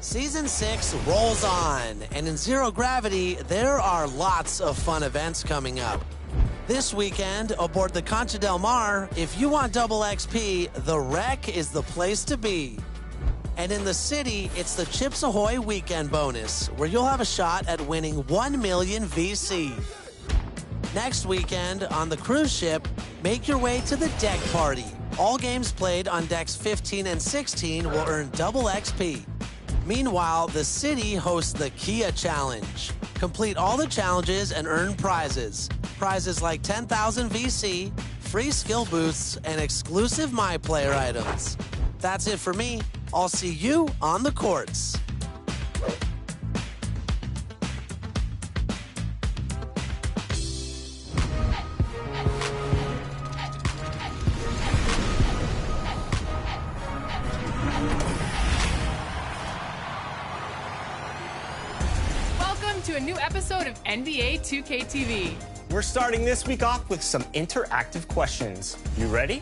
Season 6 rolls on, and in Zero Gravity, there are lots of fun events coming up. This weekend, aboard the Concha del Mar, if you want double XP, the Wreck is the place to be. And in the city, it's the Chips Ahoy weekend bonus, where you'll have a shot at winning 1 million VC. Next weekend, on the cruise ship, make your way to the Deck Party. All games played on decks 15 and 16 will earn double XP. Meanwhile, the city hosts the Kia Challenge. Complete all the challenges and earn prizes. Prizes like 10,000 VC, free skill boosts, and exclusive MyPlayer items. That's it for me. I'll see you on the courts. To a new episode of NBA 2K TV. We're starting this week off with some interactive questions. You ready?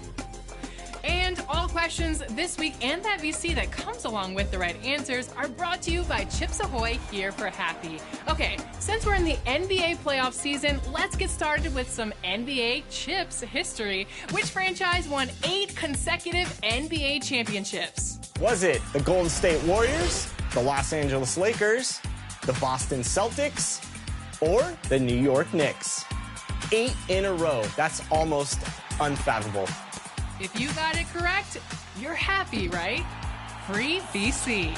And all questions this week and that VC that comes along with the right answers are brought to you by Chips Ahoy, here for Happy. Okay, since we're in the NBA playoff season, let's get started with some NBA Chips history. Which franchise won 8 consecutive NBA championships? Was it the Golden State Warriors, the Los Angeles Lakers, the Boston Celtics, or the New York Knicks? 8 in a row. That's almost unfathomable. If you got it correct, you're happy, right? Free VC.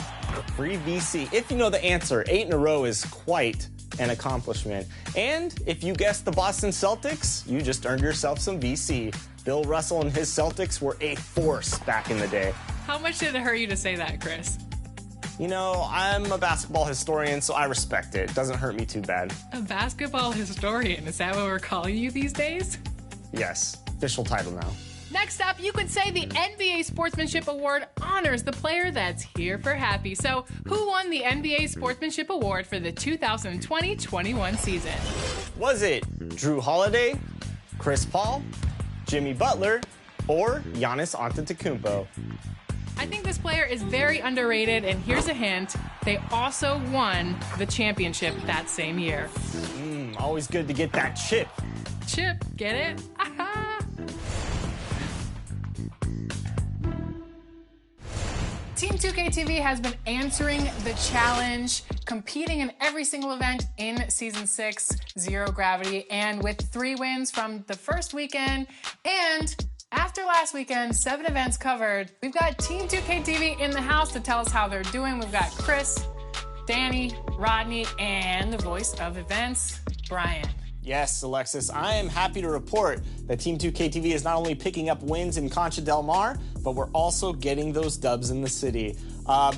Free VC. If you know the answer, 8 in a row is quite an accomplishment. And if you guessed the Boston Celtics, you just earned yourself some VC. Bill Russell and his Celtics were a force back in the day. How much did it hurt you to say that, Chris? You know, I'm a basketball historian, so I respect it. It doesn't hurt me too bad. A basketball historian, is that what we're calling you these days? Yes, official title now. Next up, you could say the NBA Sportsmanship Award honors the player that's here for happy. So, who won the NBA Sportsmanship Award for the 2020-21 season? Was it Drew Holiday, Chris Paul, Jimmy Butler, or Giannis Antetokounmpo? I think this player is very underrated, and here's a hint. They also won the championship that same year. Always good to get that chip. Chip, get it? Aha! Team 2K TV has been answering the challenge, competing in every single event in Season 6, Zero Gravity, and with 3 wins from the first weekend, and after last weekend, 7 events covered, we've got Team 2K TV in the house to tell us how they're doing. We've got Chris, Danny, Rodney, and the voice of events, Brian. Yes, Alexis, I am happy to report that Team 2K TV is not only picking up wins in Concha del Mar, but we're also getting those dubs in the city.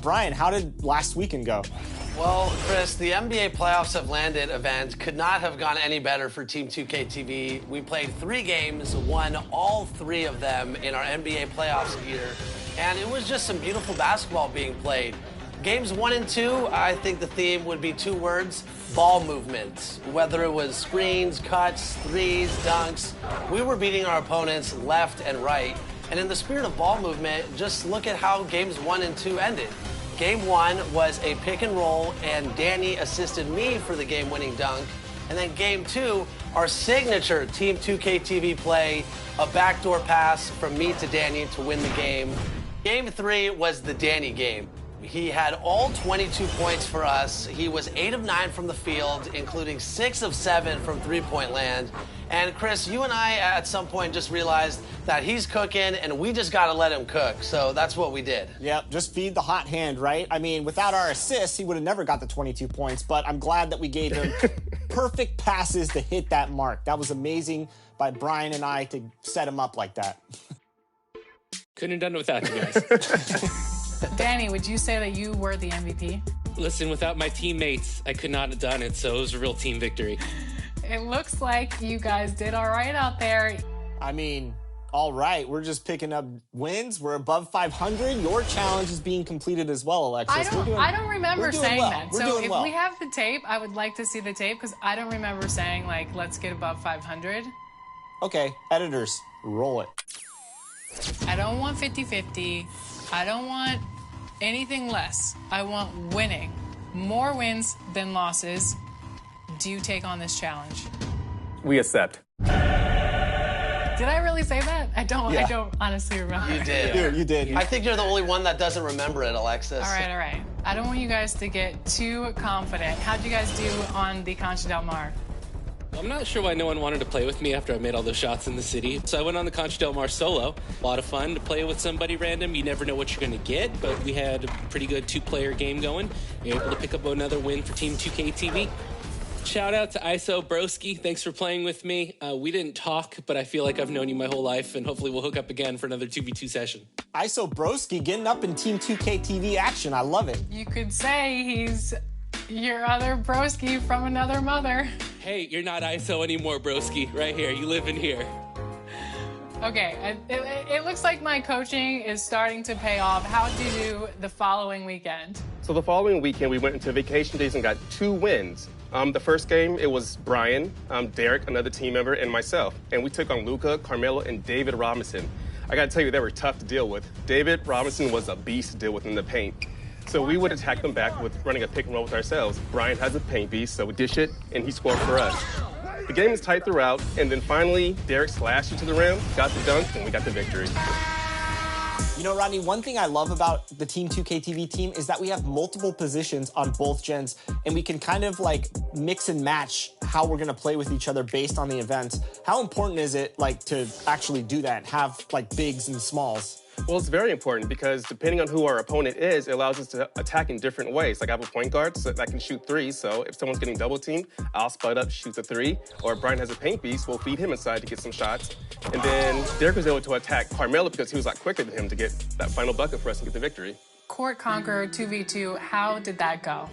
Brian, how did last weekend go? Well, Chris, the NBA Playoffs Have Landed event could not have gone any better for Team 2K TV. We played 3 games, won all 3 of them in our NBA playoffs here, and it was just some beautiful basketball being played. Games 1 and 2, I think the theme would be 2 words: ball movement. Whether it was screens, cuts, threes, dunks, we were beating our opponents left and right. And in the spirit of ball movement, just look at how games 1 and 2 ended. Game 1 was a pick and roll, and Danny assisted me for the game-winning dunk. And then Game 2, our signature Team 2K TV play, a backdoor pass from me to Danny to win the game. Game 3 was the Danny game. He had all 22 points for us. He was 8 of 9 from the field, including 6 of 7 from three-point land. And Chris, you and I at some point just realized that he's cooking and we just got to let him cook. So that's what we did. Yep, just feed the hot hand, right? I mean, without our assists, he would have never got the 22 points, but I'm glad that we gave him perfect passes to hit that mark. That was amazing by Brian and I to set him up like that. Couldn't have done it without you guys. Danny, would you say that you were the MVP? Listen, without my teammates, I could not have done it, so it was a real team victory. It looks like you guys did all right out there. I mean, all right. We're just picking up wins. We're above 500. Your challenge is being completed as well, Alexis. I don't remember saying that. So if well. we have the tape, I would like to see the tape because I don't remember saying, like, let's get above 500. Okay, editors, roll it. I don't want 50-50. I don't want anything less. I want winning. More wins than losses. Do you take on this challenge? We accept. Did I really say that? I don't honestly remember. You did. Dude, you did. I think you're the only one that doesn't remember it, Alexis. All right. I don't want you guys to get too confident. How'd you guys do on the Concha Del Mar? I'm not sure why no one wanted to play with me after I made all those shots in the city. So I went on the Concha Del Mar solo. A lot of fun to play with somebody random. You never know what you're going to get, but we had a pretty good two-player game going. We were able to pick up another win for Team 2K TV. Shout out to ISO Broski. Thanks for playing with me. We didn't talk, but I feel like I've known you my whole life, and hopefully we'll hook up again for another 2v2 session. ISO Broski getting up in Team 2K TV action. I love it. You could say he's your other broski from another mother. Hey, you're not ISO anymore, Broski. Right here. You live in here. Okay, it looks like my coaching is starting to pay off. How did you do the following weekend? So the following weekend, we went into vacation days and got 2 wins. The first game, it was Brian, Derek, another team member, and myself. And we took on Luca, Carmelo, and David Robinson. I got to tell you, they were tough to deal with. David Robinson was a beast to deal with in the paint. So we would attack them back with running a pick and roll with ourselves. Brian has a paint beast, so we dish it, and he scored for us. The game was tight throughout, and then finally, Derek slashed into the rim, got the dunk, and we got the victory. You know, Rodney, one thing I love about the Team 2K TV team is that we have multiple positions on both gens, and we can kind of like mix and match how we're going to play with each other based on the event. How important is it like to actually do that, have like bigs and smalls? Well, it's very important because depending on who our opponent is, it allows us to attack in different ways. Like I have a point guard that can shoot threes, so if someone's getting double teamed, I'll split up, shoot the three. Or if Brian has a paint beast, we'll feed him inside to get some shots. And then Derek was able to attack Carmelo because he was a lot quicker than him to get that final bucket for us to get the victory. Court Conquer 2v2, how did that go?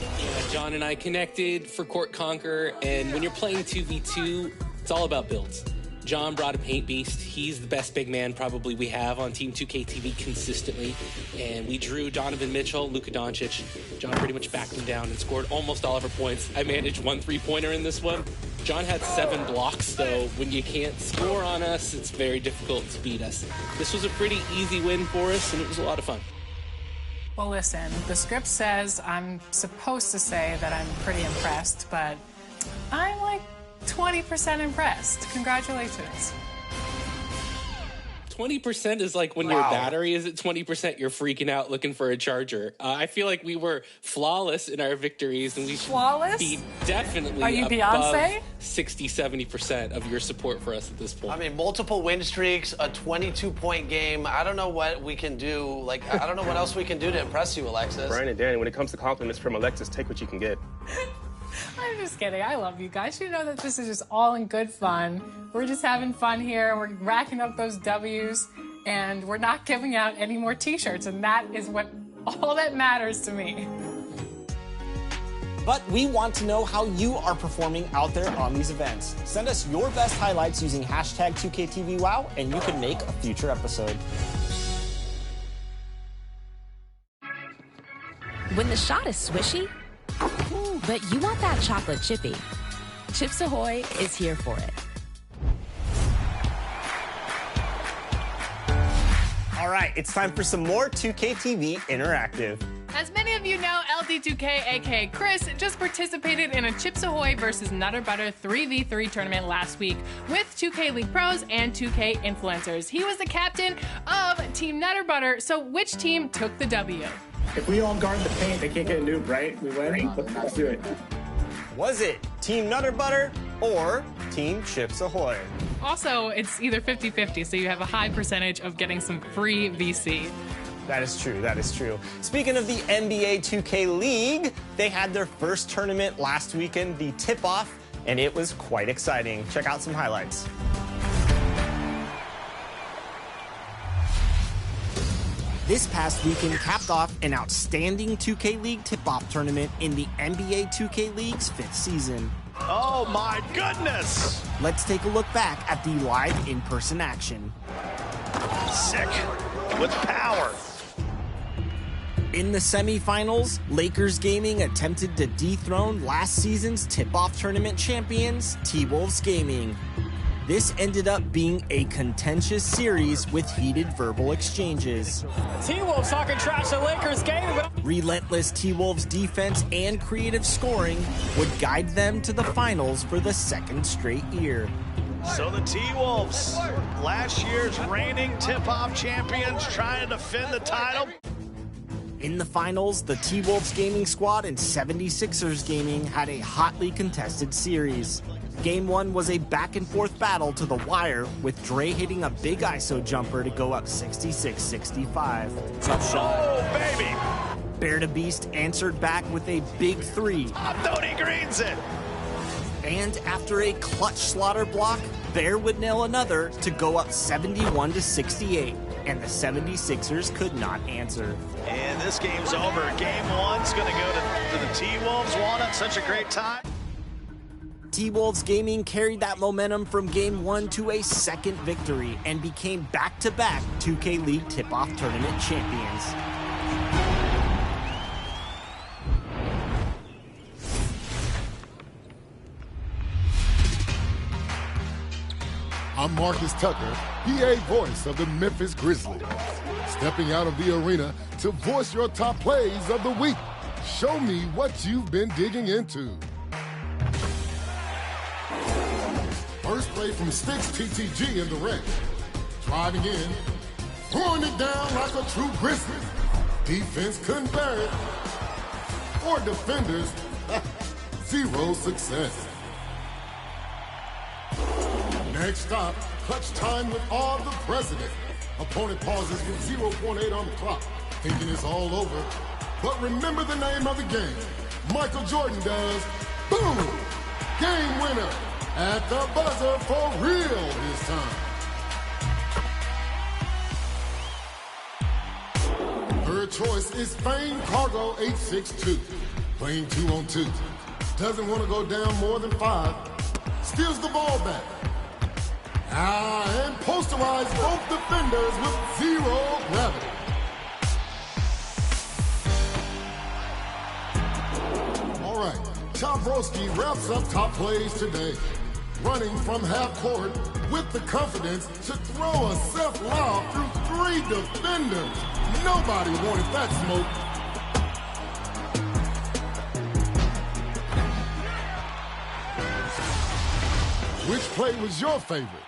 Yeah, John and I connected for Court Conquer, and when you're playing 2v2, it's all about builds. John brought a paint beast. He's the best big man probably we have on Team 2K TV consistently. And we drew Donovan Mitchell, Luka Doncic. John pretty much backed him down and scored almost all of our points. I managed 1 3-pointer in this one. John had 7 blocks, so when you can't score on us, it's very difficult to beat us. This was a pretty easy win for us, and it was a lot of fun. Well, listen, the script says I'm supposed to say that I'm pretty impressed, but I'm like 20% impressed. Congratulations. 20% is like when your battery is at 20%, you're freaking out looking for a charger. I feel like we were flawless in our victories, and we should be definitely Are you above Beyonce? 60-70% of your support for us at this point. I mean, multiple win streaks, a 22-point game. I don't know what we can do. Like, I don't know what else we can do to impress you, Alexis. Brian and Danny, when it comes to compliments from Alexis, take what you can get. I'm just kidding. I love you guys. You know that this is just all in good fun. We're just having fun here. We're racking up those W's, and we're not giving out any more T-shirts, and that is what all that matters to me. But we want to know how you are performing out there on these events. Send us your best highlights using hashtag 2KTVWow, and you can make a future episode. When the shot is swishy, but you want that chocolate chippy, Chips Ahoy is here for it. All right, it's time for some more 2KTV Interactive. As many of you know, LD2K, aka Chris, just participated in a Chips Ahoy versus Nutter Butter 3v3 tournament last week with 2K League Pros and 2K Influencers. He was the captain of Team Nutter Butter, so which team took the W? If we all guard the paint, they can't get a noob, right? We win? Let's do it. Was it Team Nutter Butter or Team Chips Ahoy? Also, it's either 50-50, so you have a high percentage of getting some free VC. That is true, that is true. Speaking of the NBA 2K League, they had their first tournament last weekend, the tip-off, and it was quite exciting. Check out some highlights. This past weekend capped off an outstanding 2K League tip-off tournament in the NBA 2K League's 5th season. Oh my goodness! Let's take a look back at the live in-person action. Sick with power. In the semifinals, Lakers Gaming attempted to dethrone last season's tip-off tournament champions, T-Wolves Gaming. This ended up being a contentious series with heated verbal exchanges. T-Wolves talking trash the Lakers game, but Relentless T-Wolves defense and creative scoring would guide them to the finals for the second straight year. So the T-Wolves, last year's reigning tip-off champions, trying to defend the title. In the finals, the T-Wolves gaming squad and 76ers gaming had a hotly contested series. Game 1 was a back-and-forth battle to the wire, with Dre hitting a big ISO jumper to go up 66-65. tough shot. Oh, baby. Bear to Beast answered back with a big three. Tony Green's it. And after a clutch slaughter block, Bear would nail another to go up 71-68, and the 76ers could not answer. And this game's over. Game 1's going to go to the T-Wolves. Walnut, such a great time. T-Wolves Gaming carried that momentum from Game 1 to a second victory and became back-to-back 2K League Tip-Off Tournament champions. I'm Marcus Tucker, PA voice of the Memphis Grizzlies. Stepping out of the arena to voice your top plays of the week. Show me what you've been digging into. First play from Sticks TTG in the red. Driving in, throwing it down like a true Grizzly. Defense couldn't bear it. For defenders, zero success. Next stop, clutch time with all the president. Opponent pauses with 0.8 on the clock, thinking it's all over. But remember the name of the game. Michael Jordan does. Boom! Game winner. At the buzzer for real this time. Third choice is Fame Cargo 862. Playing 2-on-2. Doesn't want to go down more than 5. Steals the ball back. And posterize both defenders with zero gravity. All right, Chabrowski wraps up top plays today. Running from half court with the confidence to throw a self-lob through 3 defenders. Nobody wanted that smoke. Which play was your favorite?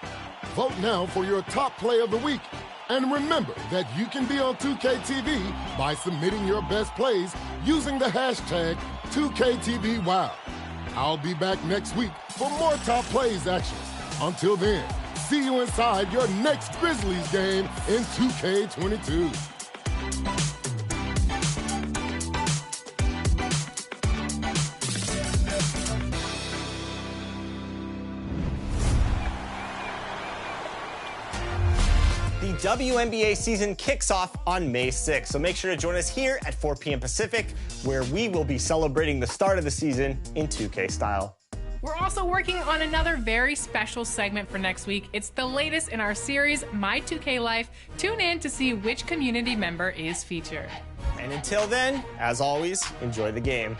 Vote now for your top play of the week. And remember that you can be on 2KTV by submitting your best plays using the hashtag 2KTVWow. I'll be back next week for more top plays action. Until then, see you inside your next Grizzlies game in 2K22. The WNBA season kicks off on May 6th, so make sure to join us here at 4 p.m. Pacific, where we will be celebrating the start of the season in 2K style. We're also working on another very special segment for next week. It's the latest in our series, My 2K Life. Tune in to see which community member is featured. And until then, as always, enjoy the game.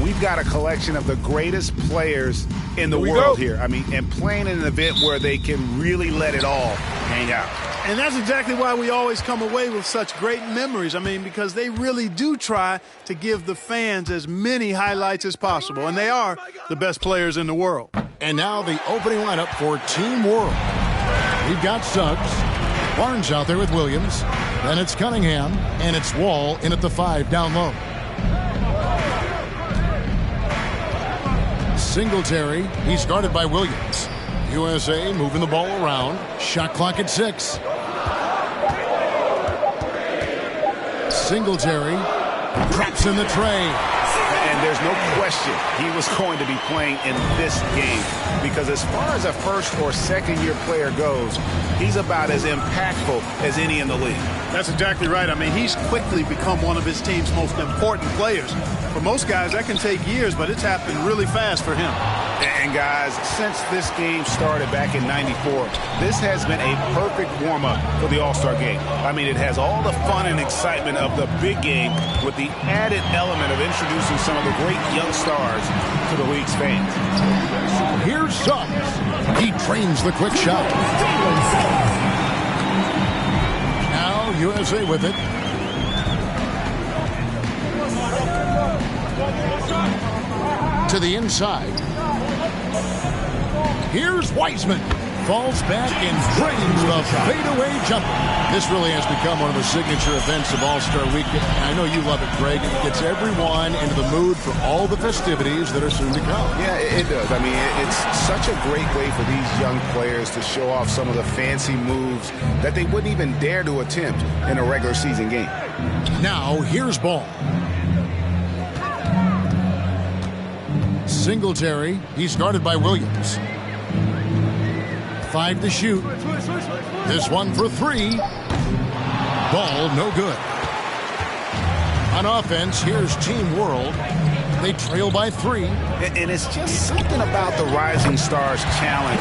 We've got a collection of the greatest players in the world here. I mean, and playing in an event where they can really let it all hang out. And that's exactly why we always come away with such great memories. I mean, because they really do try to give the fans as many highlights as possible. And they are the best players in the world. And now the opening lineup for Team World. We've got Suggs, Barnes out there with Williams. Then it's Cunningham, and it's Wall in at the 5 down low. Singletary, he's guarded by Williams. USA moving the ball around. Shot clock at 6. Singletary drops in the tray. And there's no question he was going to be playing in this game, because as far as a first or second year player goes, he's about as impactful as any in the league. That's exactly right. I mean, he's quickly become one of his team's most important players. For most guys, that can take years, but it's happened really fast for him. And guys, since this game started back in '94, this has been a perfect warm-up for the All-Star game. I mean, it has all the fun and excitement of the big game with the added element of introducing some of the great young stars to the league's fans. Here's Suggs. He trains the quick shot. Now USA with it. To the inside. Here's Wiseman. Falls back and drains the fadeaway jumper. This really has become one of the signature events of All-Star Week. I know you love it, Greg. It gets everyone into the mood for all the festivities that are soon to come. Yeah, it does. I mean, it's such a great way for these young players to show off some of the fancy moves that they wouldn't even dare to attempt in a regular season game. Now, here's Ball. Singletary. He's guarded by Williams. 5 to shoot. This one for 3. Ball no good. On offense, here's Team World. They trail by 3. And it's just something about the Rising Stars Challenge.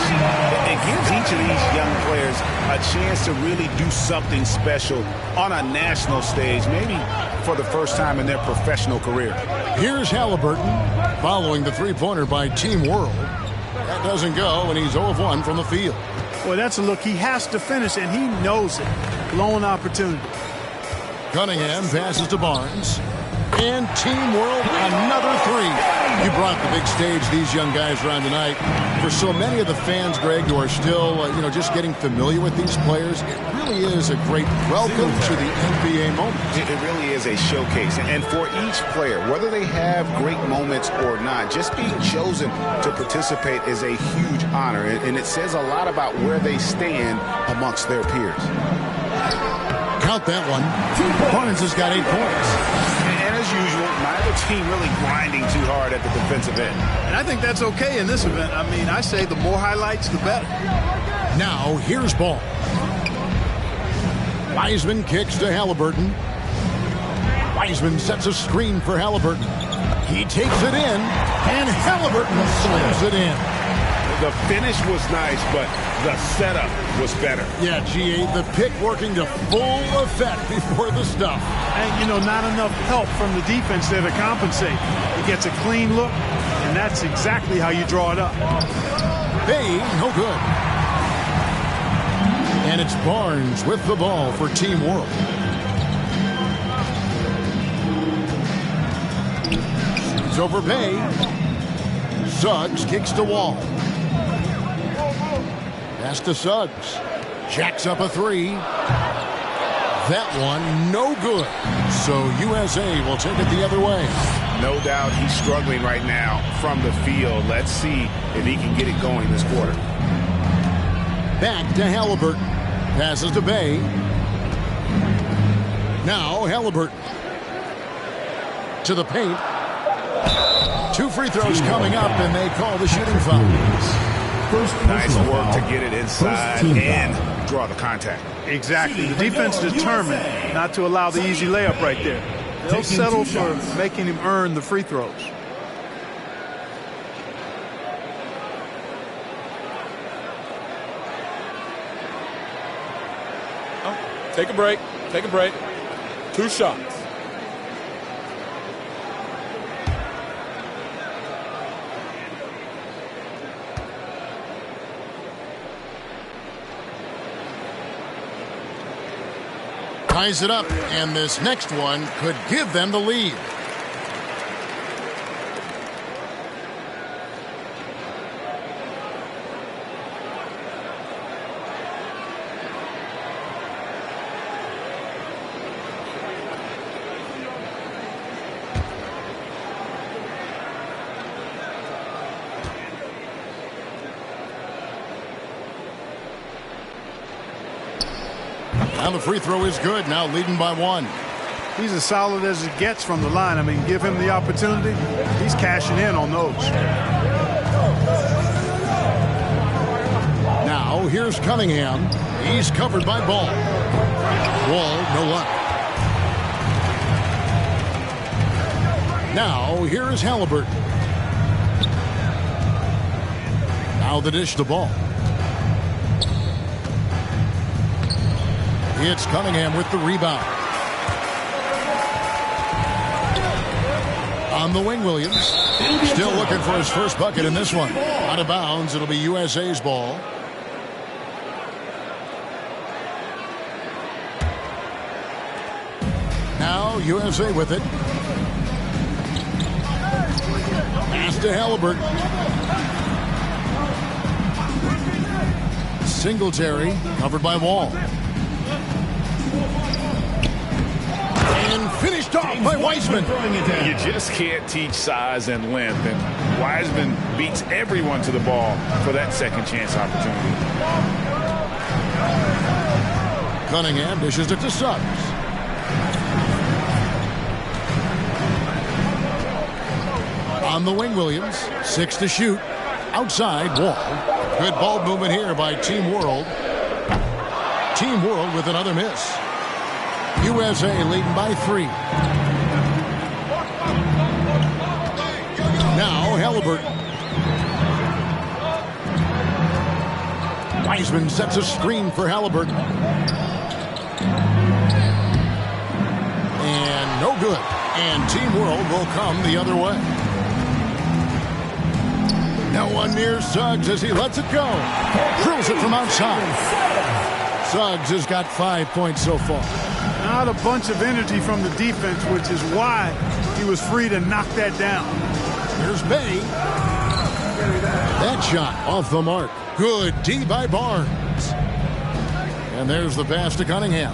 It gives each of these young players a chance to really do something special on a national stage, maybe for the first time in their professional career. Here's Halliburton following the three-pointer by Team World. That doesn't go, and he's 0 of 1 from the field. Well, that's a look he has to finish, and he knows it. Blown opportunity. Cunningham passes to Barnes. And Team World, another 3. You brought the big stage these young guys around tonight. For so many of the fans, Greg, who are still, just getting familiar with these players, it really is a great welcome to the NBA moment. It really is a showcase. And for each player, whether they have great moments or not, just being chosen to participate is a huge honor. And it says a lot about where they stand amongst their peers. Count that one. Barnes has got 8 points. And as usual, neither team really grinding too hard at the defensive end. And I think that's okay in this event. I mean, I say the more highlights, the better. Now, here's Ball. Wiseman kicks to Halliburton. Wiseman sets a screen for Halliburton. He takes it in, and Halliburton slams it in. The finish was nice, but the setup was better. Yeah, G.A., the pick working to full effect before the stuff. And, not enough help from the defense there to compensate. He gets a clean look, and that's exactly how you draw it up. Bay, no good. And it's Barnes with the ball for Team World. It's over Bay. Suggs kicks to Wall. Pass to Suggs. Jacks up a 3. That one, no good. So USA will take it the other way. No doubt he's struggling right now from the field. Let's see if he can get it going this quarter. Back to Halliburton. Passes to Bay. Now Halliburton. To the paint. 2 free throws coming up, and they call the shooting foul. Nice work to get it inside and draw the contact. Exactly. The defense determined not to allow the easy layup right there. They'll settle for making him earn the free throws. Take a break. Take a break. 2 shots. Ties it up, and this next one could give them the lead. Now the free throw is good, now leading by 1. He's as solid as it gets from the line. I mean, give him the opportunity. He's cashing in on those. Now here's Cunningham. He's covered by Ball. Wall, no luck. Now, here is Halliburton. Now the dish to ball. It's Cunningham with the rebound. On the wing, Williams. Still looking for his first bucket in this one. Out of bounds, it'll be USA's ball. Now USA with it. Pass to Halliburton. Singletary covered by Wall. And finished off by Wiseman. You just can't teach size and length, and Wiseman beats everyone to the ball for that second chance opportunity. Cunningham dishes it to Suggs. On the wing, Williams. 6 to shoot. Outside, Wall. Good ball movement here by Team World. Team World with another miss. USA leading by 3. Now Halliburton. Wiseman sets a screen for Halliburton. And no good. And Team World will come the other way. No one near Suggs as he lets it go. Drills it from outside. Suggs has got 5 points so far. Not a bunch of energy from the defense, which is why he was free to knock that down. Here's Bay. That shot off the mark. Good D by Barnes. And there's the pass to Cunningham.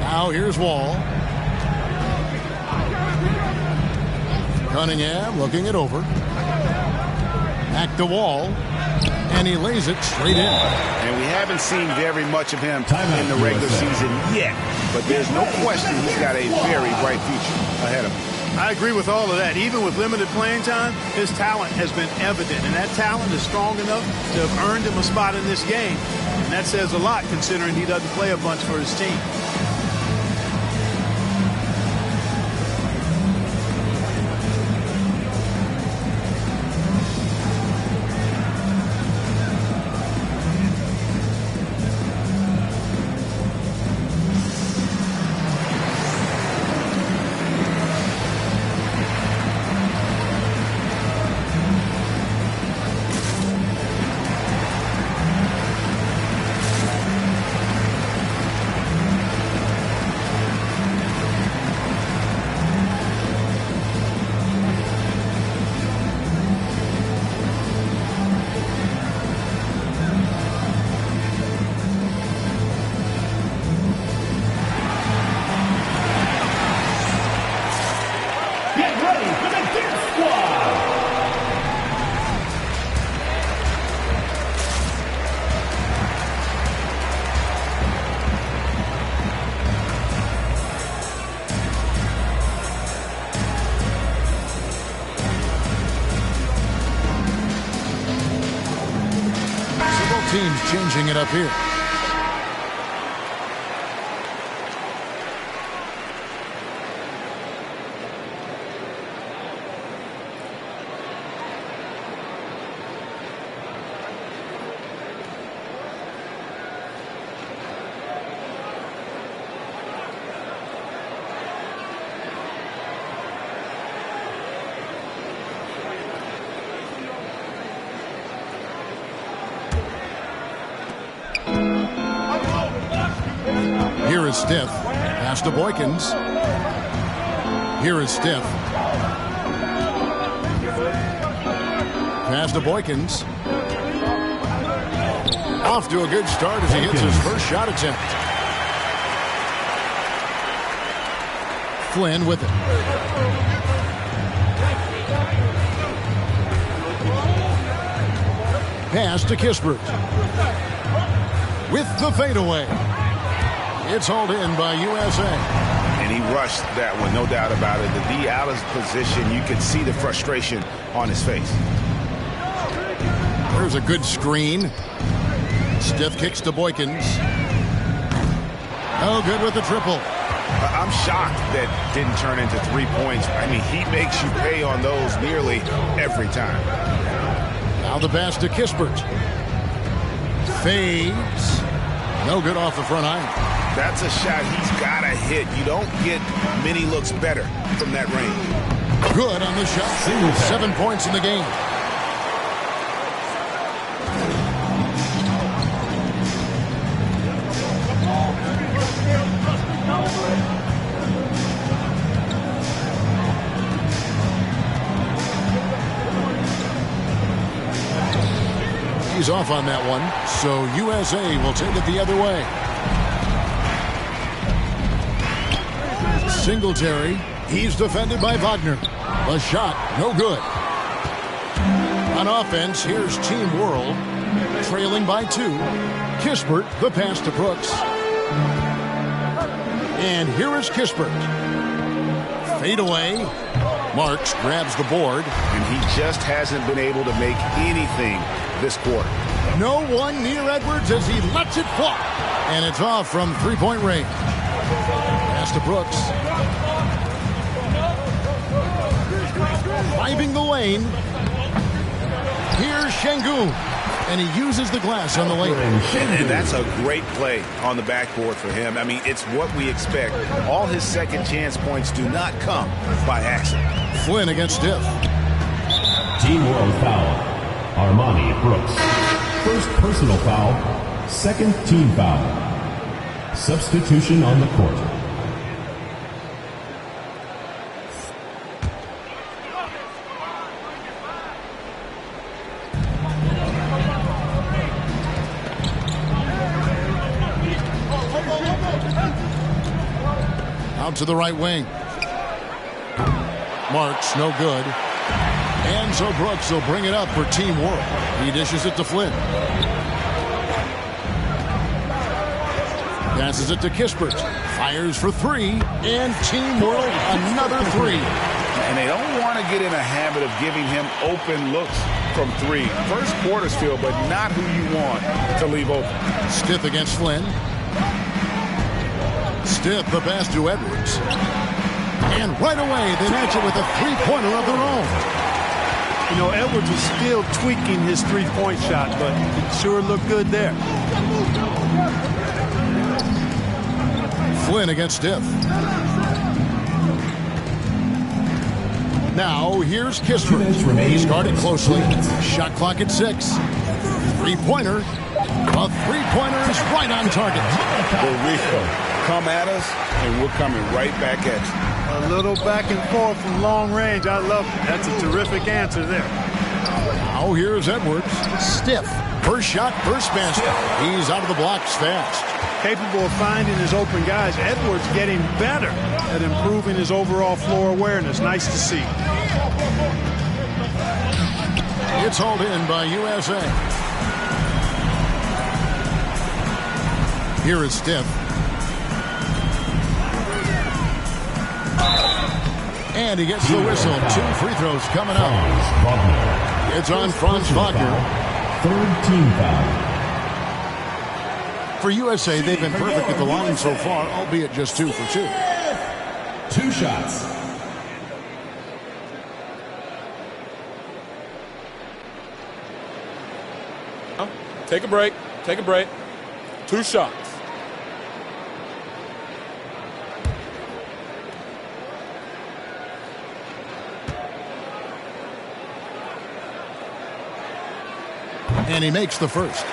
Now here's Wall. Cunningham looking it over. Back to Wall. And he lays it straight in. And we haven't seen very much of him in the regular season yet. But there's no question he's got a very bright future ahead of him. I agree with all of that. Even with limited playing time, his talent has been evident. And that talent is strong enough to have earned him a spot in this game. And that says a lot considering he doesn't play a bunch for his team. Teams changing it up here. Here is Steph. Pass to Boykins. Here is Steph. Pass to Boykins. Off to a good start as he hits his first shot attempt. Flynn with it. Pass to Kispert. With the fadeaway. It's hauled in by USA. And he rushed that one, no doubt about it. The D out of position, you could see the frustration on his face. There's a good screen. Stiff kicks to Boykins. No good with the triple. I'm shocked that didn't turn into 3 points. I mean, he makes you pay on those nearly every time. Now the pass to Kispert. Fades. No good off the front iron. That's a shot he's got to hit. You don't get many looks better from that range. Good on the shot. 7 points in the game. He's off on that one, so USA will take it the other way. Singletary, he's defended by Wagner. The shot, no good. On offense, here's Team World, trailing by 2. Kispert, the pass to Brooks. And here is Kispert. Fade away. Marks grabs the board. And he just hasn't been able to make anything this quarter. No one near Edwards as he lets it fly. And it's off from 3-point range. Pass to Brooks. Driving the lane. Here's Şengün. And he uses the glass on the lane. And that's a great play on the backboard for him. I mean, it's what we expect. All his second chance points do not come by accident. Flynn against Stiff. Team World foul. Armani Brooks. First personal foul. Second team foul. Substitution on the court. Out to the right wing. Marks, no good. And so Brooks will bring it up for Team World. He dishes it to Flynn. Passes it to Kispert. Fires for 3. And Team World, another 3. And they don't want to get in a habit of giving him open looks from 3. First quarter's feel, but not who you want to leave open. Stiff against Flynn. Stiff the pass to Edwards. And right away, they match it with a 3-pointer of their own. You know, Edwards is still tweaking his 3-point shot, but it sure looked good there. Flynn against Stiff. Now, here's Kispert. He's guarded closely. Shot clock at 6. 3-pointer. A 3-pointer is right on target. Rico. Come at us, and we're coming right back at you. A little back and forth from long range. I love it. That's a terrific answer there. Now here's Edwards. Stiff. First shot, first basket. He's out of the blocks fast. Capable of finding his open guys. Edwards getting better at improving his overall floor awareness. Nice to see. It's hauled in by USA. Here is Stiff. And he gets the whistle. 2 free throws coming up. It's on Franz Wagner. Third team foul. For USA, they've been perfect at the line so far, albeit just 2 for 2. 2 shots. Take a break. Take a break. 2 shots. And he makes the first.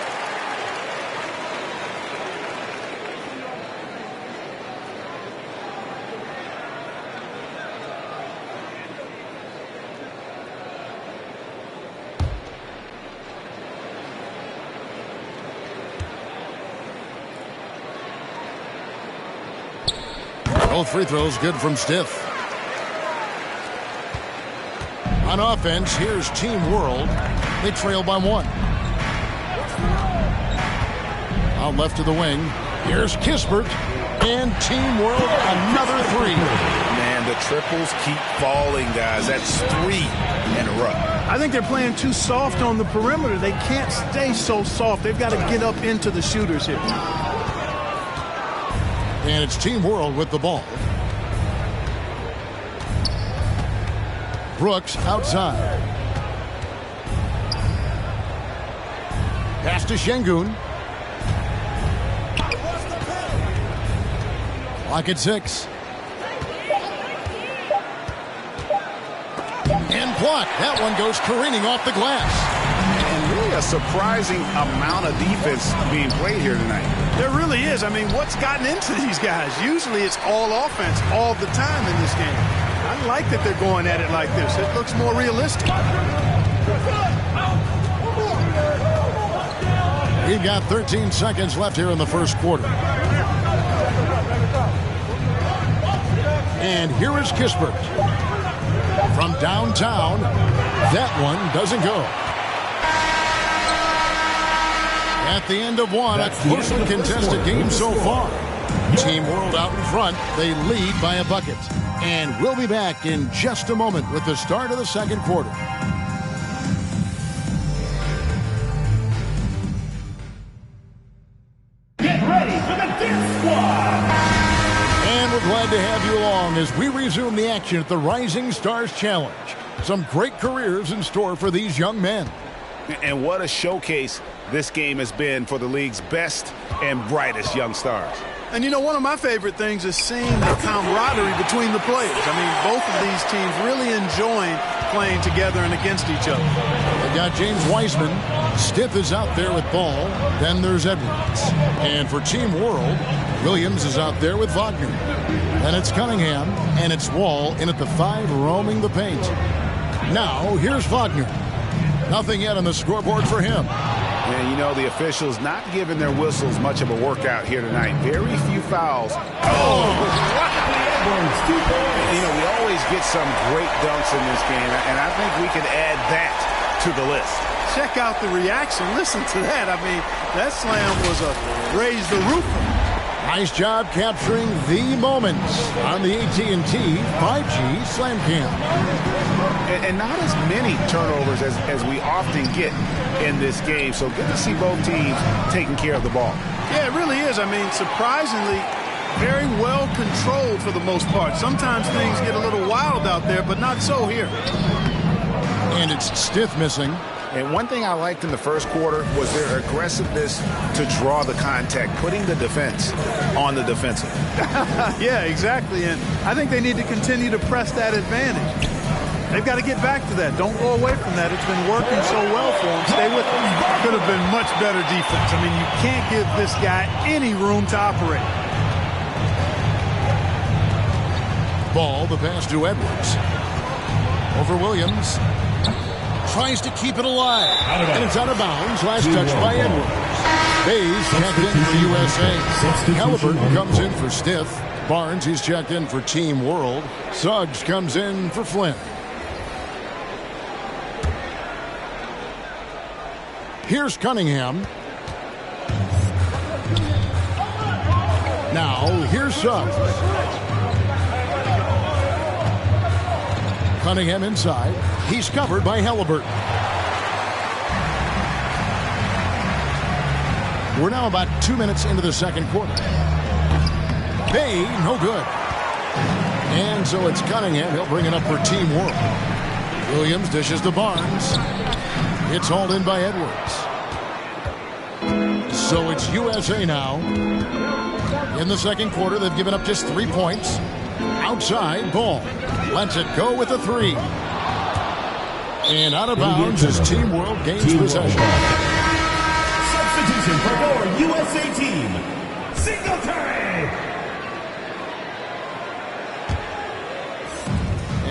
Both free throws good from Stiff. On offense, here's Team World. They trail by 1. Out left to the wing. Here's Kispert. And Team World, another 3. Man, the triples keep falling, guys. That's 3 in a row. I think they're playing too soft on the perimeter. They can't stay so soft. They've got to get up into the shooters here. And it's Team World with the ball. Brooks outside. Pass to Şengün. Clock at 6. And blocked. That one goes careening off the glass. And really a surprising amount of defense being played here tonight. There really is. I mean, what's gotten into these guys? Usually it's all offense all the time in this game. I like that they're going at it like this. It looks more realistic. We've got 13 seconds left here in the first quarter. And here is Kispert. From downtown, that one doesn't go. At the end of one, a closely contested game so far. Team World out in front. They lead by a bucket. And we'll be back in just a moment with the start of the second quarter. Get ready for the Dance Squad! And we're glad to have you along as we resume the action at the Rising Stars Challenge. Some great careers in store for these young men. And what a showcase this game has been for the league's best and brightest young stars. And, you know, one of my favorite things is seeing the camaraderie between the players. I mean, both of these teams really enjoying playing together and against each other. They got James Wiseman. Stith is out there with ball. Then there's Edwards. And for Team World, Williams is out there with Wagner. Then it's Cunningham, and it's Wall in at the 5 roaming the paint. Now, here's Wagner. Nothing yet on the scoreboard for him. And, you know, the officials not giving their whistles much of a workout here tonight. Very few fouls. Oh! You know, we always get some great dunks in this game, and I think we can add that to the list. Check out the reaction. Listen to that. I mean, that slam was a raise the roof. Nice job capturing the moments on the AT&T 5G Slam Cam. And not as many turnovers as we often get in this game. So good to see both teams taking care of the ball. Yeah, it really is. I mean, surprisingly, very well controlled for the most part. Sometimes things get a little wild out there, but not so here. And it's Stith missing. And one thing I liked in the first quarter was their aggressiveness to draw the contact, putting the defense on the defensive. Yeah, exactly. And I think they need to continue to press that advantage. They've got to get back to that. Don't go away from that. It's been working so well for them. Stay with them. Could have been much better defense. I mean, you can't give this guy any room to operate. Ball, the pass to Edwards. Over Williams. Tries to keep it alive. And it's out of bounds. Last touch by Edwards. Bays checked in for USA. Halliburton comes in for Stith. Barnes, he's checked in for Team World. Suggs comes in for Flynn. Here's Cunningham. Now, here's Suggs. Cunningham inside. He's covered by Halliburton. We're now about 2 minutes into the second quarter. Bay, no good. And so it's Cunningham. He'll bring it up for Team World. Williams dishes to Barnes. It's hauled in by Edwards. So it's USA now. In the second quarter, they've given up just 3 points. Outside, Ball lets it go with a 3. And out of bounds as Team World gains possession. Substitution for our USA team, Singletary.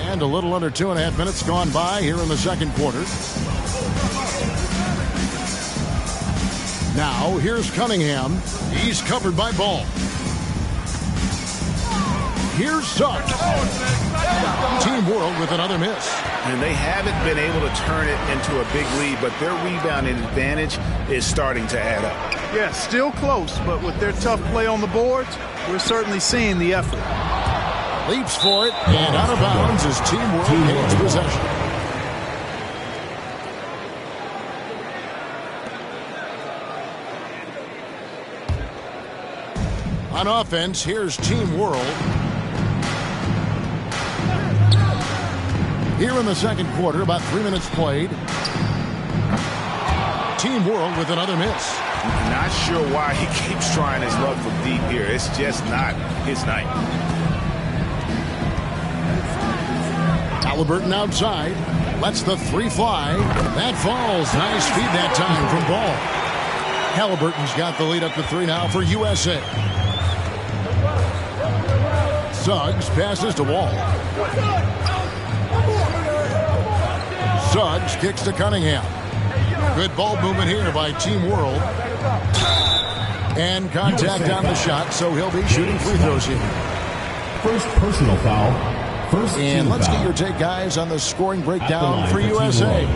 And a little under 2.5 minutes gone by here in the second quarter. Now, here's Cunningham. He's covered by Ball. Here's Suggs. Team World with another miss. And they haven't been able to turn it into a big lead, but their rebounding advantage is starting to add up. Yeah, still close, but with their tough play on the boards, we're certainly seeing the effort. Leaps for it, and out of bounds as Team World gains possession. On offense, here's Team World. Here in the second quarter, about 3 minutes played. Team World with another miss. Not sure why he keeps trying his luck from deep here. It's just not his night. Halliburton outside. Lets the three fly. That falls. Nice feed that time from Ball. Halliburton's got the lead up to 3 now for USA. Suggs passes to Wall. Suggs kicks to Cunningham. Good ball movement here by Team World. And contact on the shot, so he'll be shooting free throws here. First personal foul. First and let's foul. get your take, guys, on the scoring breakdown for USA.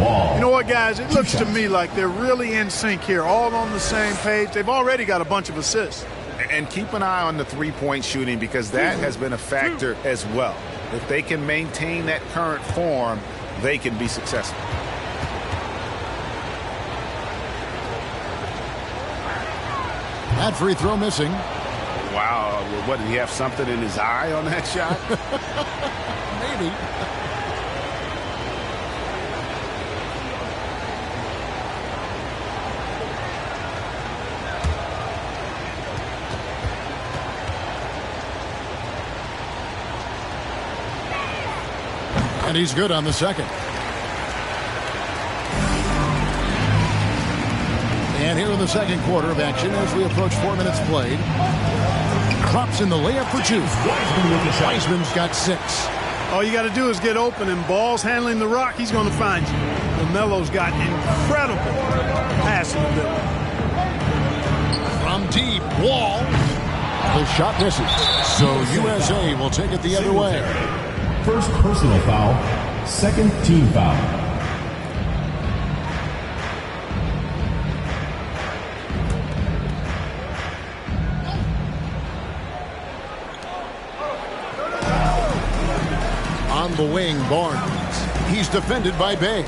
Wall. You know what, guys? It looks to me like they're really in sync here, all on the same page. They've already got a bunch of assists. And keep an eye on the three-point shooting because that has been a factor as well. If they can maintain that current form, they can be successful. That free throw missing. Wow. What, did he have something in his eye on that shot? Maybe. And he's good on the second. And here in the second quarter of action as we approach 4 minutes played. Drops in the layup for 2. Wiseman's got 6. All you got to do is get open, and Ball's handling the rock. He's going to find you. LaMelo's got incredible passing ability. From deep, Wall. The shot misses. So USA will take it the other way. First personal foul. Second team foul. On the wing, Barnes. He's defended by Bay.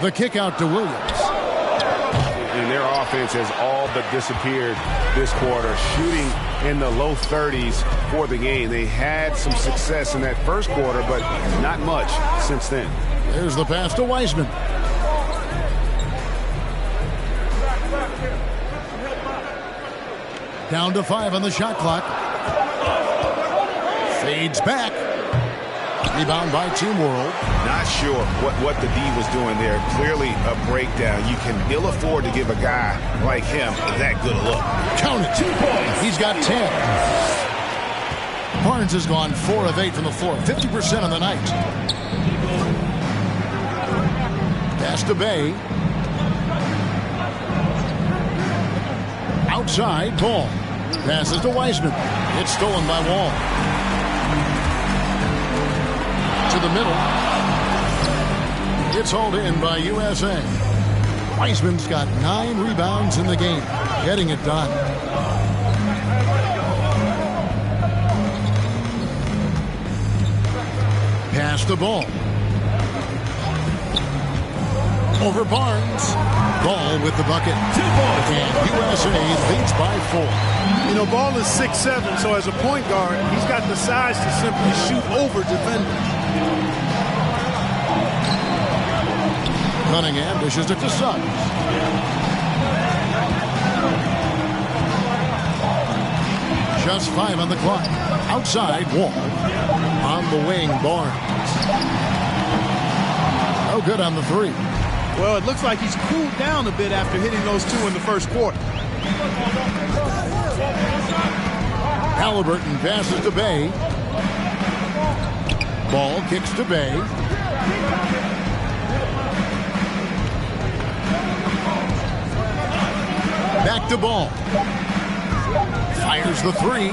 The kick out to Williams. And their offense has all but disappeared this quarter, shooting in the low 30s for the game. They had some success in that first quarter, but not much since then. There's the pass to Wiseman. Down to 5 on the shot clock. Fades back. Rebound by Team World. Not sure what the D was doing there. Clearly a breakdown. You can ill afford to give a guy like him that good a look. Count it. 2 points. He's got 10. Barnes has gone 4 of 8 from the floor. 50% on the night. Pass to Bay. Outside, Ball. Passes to Wiseman. It's stolen by Wall. To the middle. It's hauled in by USA. Wiseman's got 9 rebounds in the game. Getting it done. Pass the Ball. Over Barnes. Ball with the bucket. 2 points. And USA leads by 4. You know, Ball is 6'7", so as a point guard, he's got the size to simply shoot over defenders. Cunningham dishes it to Suggs. Just 5 on the clock. Outside, Wall. On the wing, Barnes. No good on the 3. Well, it looks like he's cooled down a bit after hitting those 2 in the first quarter. Halliburton passes to Bay. Ball kicks to Bay. Back to Ball. Fires the 3.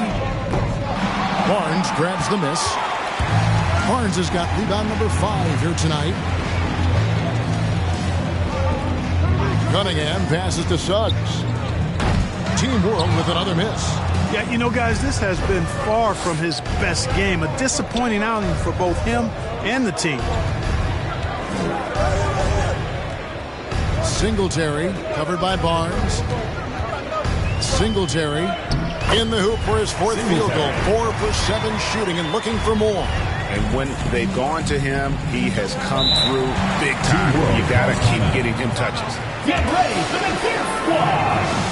Barnes grabs the miss. Barnes has got rebound number 5 here tonight. Cunningham passes to Suggs. Team World with another miss. Yeah, you know, guys, this has been far from his best game. A disappointing outing for both him and the team. Singletary covered by Barnes. Singletary in the hoop for his fourth field goal. 4 for 7 shooting and looking for more. And when they've gone to him, he has come through big time. You got to keep getting him touches. Get ready for the Dance Squad!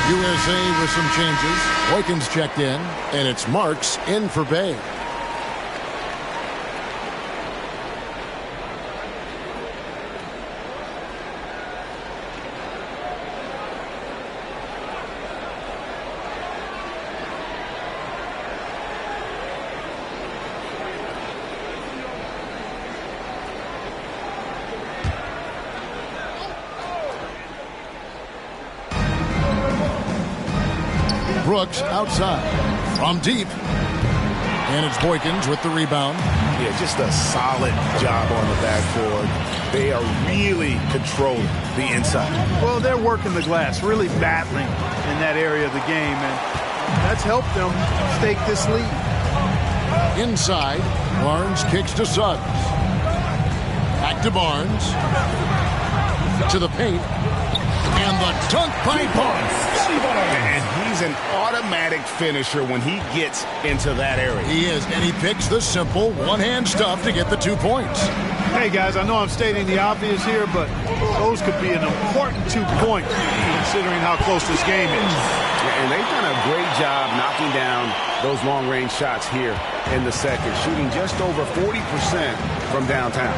USA with some changes. Boykins checked in, and it's Marks in for Bay. Brooks outside from deep, and it's Boykins with the rebound. Yeah, just a solid job on the backboard. They are really controlling the inside. Well, they're working the glass, really battling in that area of the game, and that's helped them stake this lead. Inside, Barnes kicks to Suggs. Back to Barnes. To the paint. And the dunk by Barnes. And he's an automatic finisher when he gets into that area. He is, and he picks the simple one-hand stuff to get the 2 points. Hey, guys, I know I'm stating the obvious here, but those could be an important 2 points considering how close this game is. And they've done a great job knocking down those long-range shots here in the second, shooting just over 40% from downtown.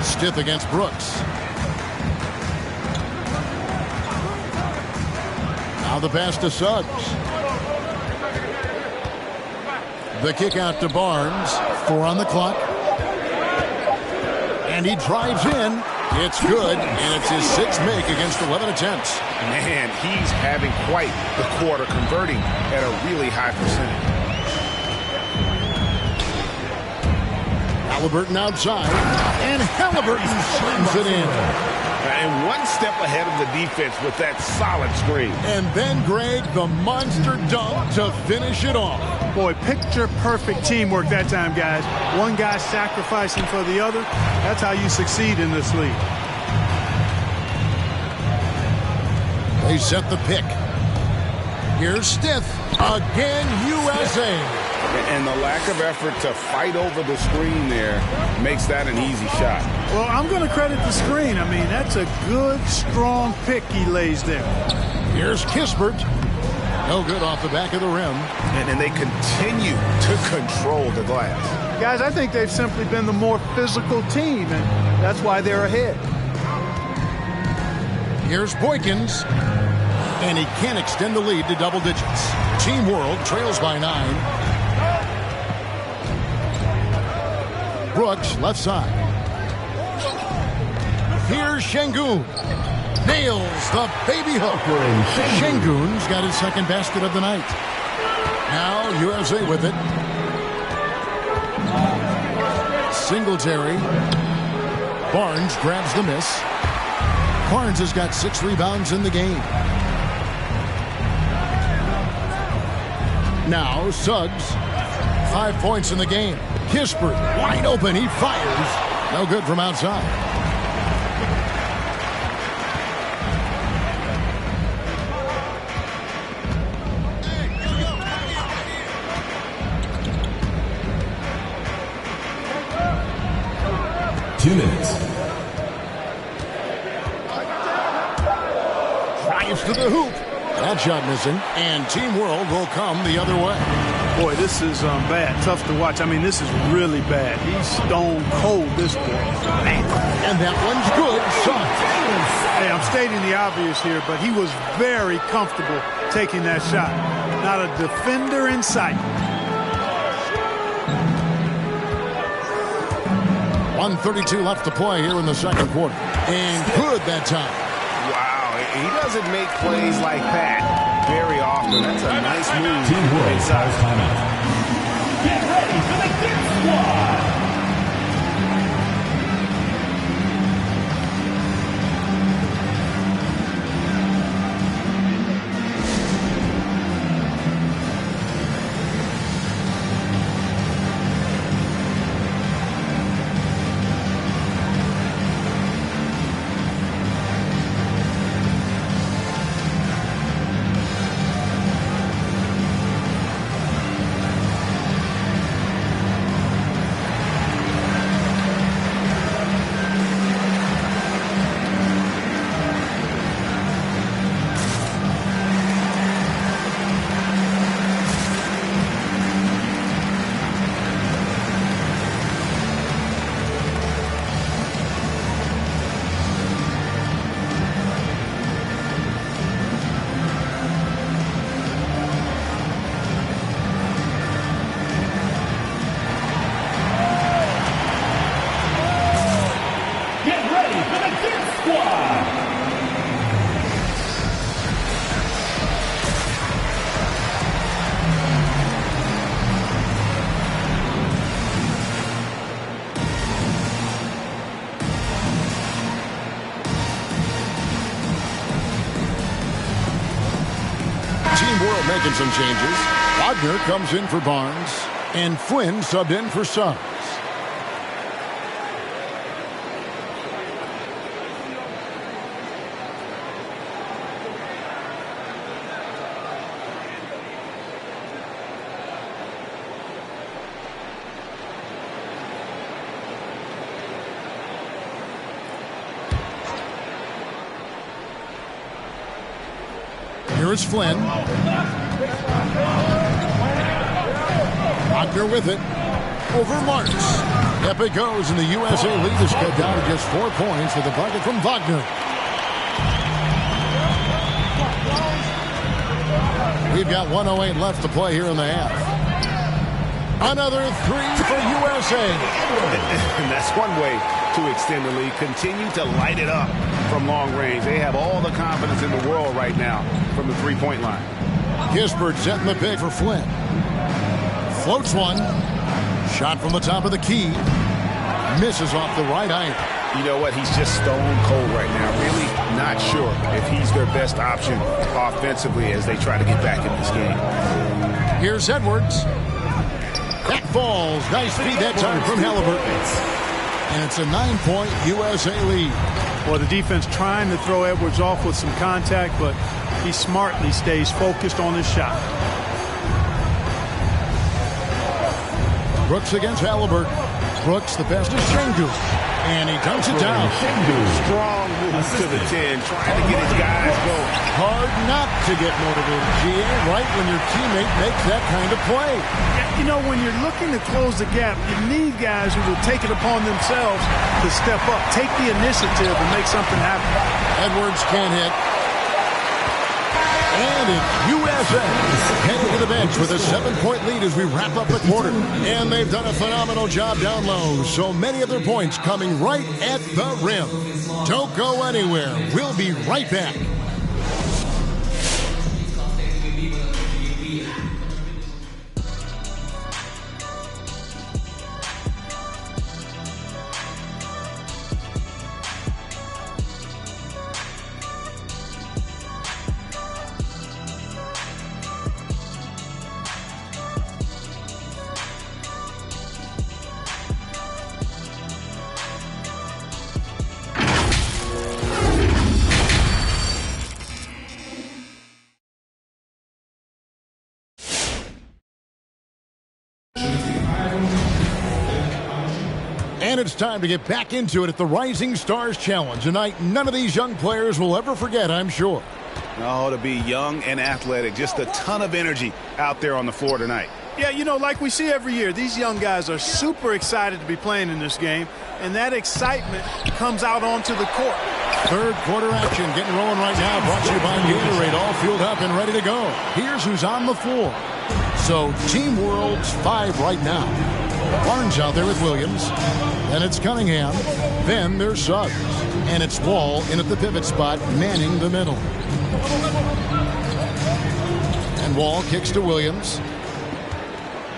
Stith against Brooks. Now the pass to Suggs. The kick out to Barnes. 4 on the clock. And he drives in. It's good, and it's his 6th make against 11 attempts. Man, he's having quite the quarter, converting at a really high percentage. Halliburton outside, and Halliburton slams it in. And one step ahead of the defense with that solid screen. And then, Greg, the monster dunk to finish it off. Boy, picture-perfect teamwork that time, guys. One guy sacrificing for the other. That's how you succeed in this league. They set the pick. Here's Stith. Again, USA. And the lack of effort to fight over the screen there makes that an easy shot. Well, I'm going to credit the screen. I mean, that's a good, strong pick he lays there. Here's Kispert. No good off the back of the rim. And they continue to control the glass. Guys, I think they've simply been the more physical team, and that's why they're ahead. Here's Boykins. And he can't extend the lead to double digits. Team World trails by 9. Brooks, left side. Here's Şengün. Nails the baby hook. Şengün's got his 2nd basket of the night. Now USA with it. Singletary. Barnes grabs the miss. Barnes has got 6 rebounds in the game. Now Suggs. 5 points in the game. Kispert wide open. He fires. No good from outside. Drives to the hoop. That shot missing. And Team World will come the other way. Boy, this is bad. Tough to watch. I mean, this is really bad. He's stone cold, this boy. And that one's good. Hey, I'm stating the obvious here, but he was very comfortable taking that shot. Not a defender in sight. 1:32 left to play here in the second quarter. And good that time. Wow, he doesn't make plays like that very often. That's a nice move. Team World calls timeout. Get ready for the Gear Squad. World making some changes. Wagner comes in for Barnes, and Flynn subbed in for Suggs. Here is Flynn. Wagner with it. Over Marks. Up it goes, and the USA lead is cut down to just 4 points with a bucket from Wagner. We've got 1:08 left to play here in the half. Another three for USA. And that's one way to extend the lead. Continue to light it up from long range. They have all the confidence in the world right now from the three-point line. Kispert setting the pick for Flynn. Floats one. Shot from the top of the key. Misses off the right iron. You know what? He's just stone cold right now. Really not sure if he's their best option offensively as they try to get back in this game. Here's Edwards. That falls. Nice feed that time from Halliburton. And it's a 9-point USA lead. Well, the defense trying to throw Edwards off with some contact, but he smartly stays focused on his shot. Brooks against Halliburton. Brooks, the best is Shengu. And he dunks it down. Strong move to the 10, trying to get his guys going. Hard not to get motivated, GA, right when your teammate makes that kind of play. You know, when you're looking to close the gap, you need guys who will take it upon themselves to step up, take the initiative, and make something happen. Edwards can't hit. And it's USA heading to the bench with a 7-point lead as we wrap up the quarter. And they've done a phenomenal job down low. So many of their points coming right at the rim. Don't go anywhere. We'll be right back. And it's time to get back into it at the Rising Stars Challenge. A night none of these young players will ever forget, I'm sure. Oh, to be young and athletic. Just a ton of energy out there on the floor tonight. Yeah, you know, like we see every year, these young guys are super excited to be playing in this game, and that excitement comes out onto the court. Third quarter action getting rolling right now. Brought to you by Gatorade. All fueled up and ready to go. Here's who's on the floor. So Team World's 5 right now. Barnes out there with Williams. Then it's Cunningham. Then there's Suggs. And it's Wall in at the pivot spot, manning the middle. And Wall kicks to Williams.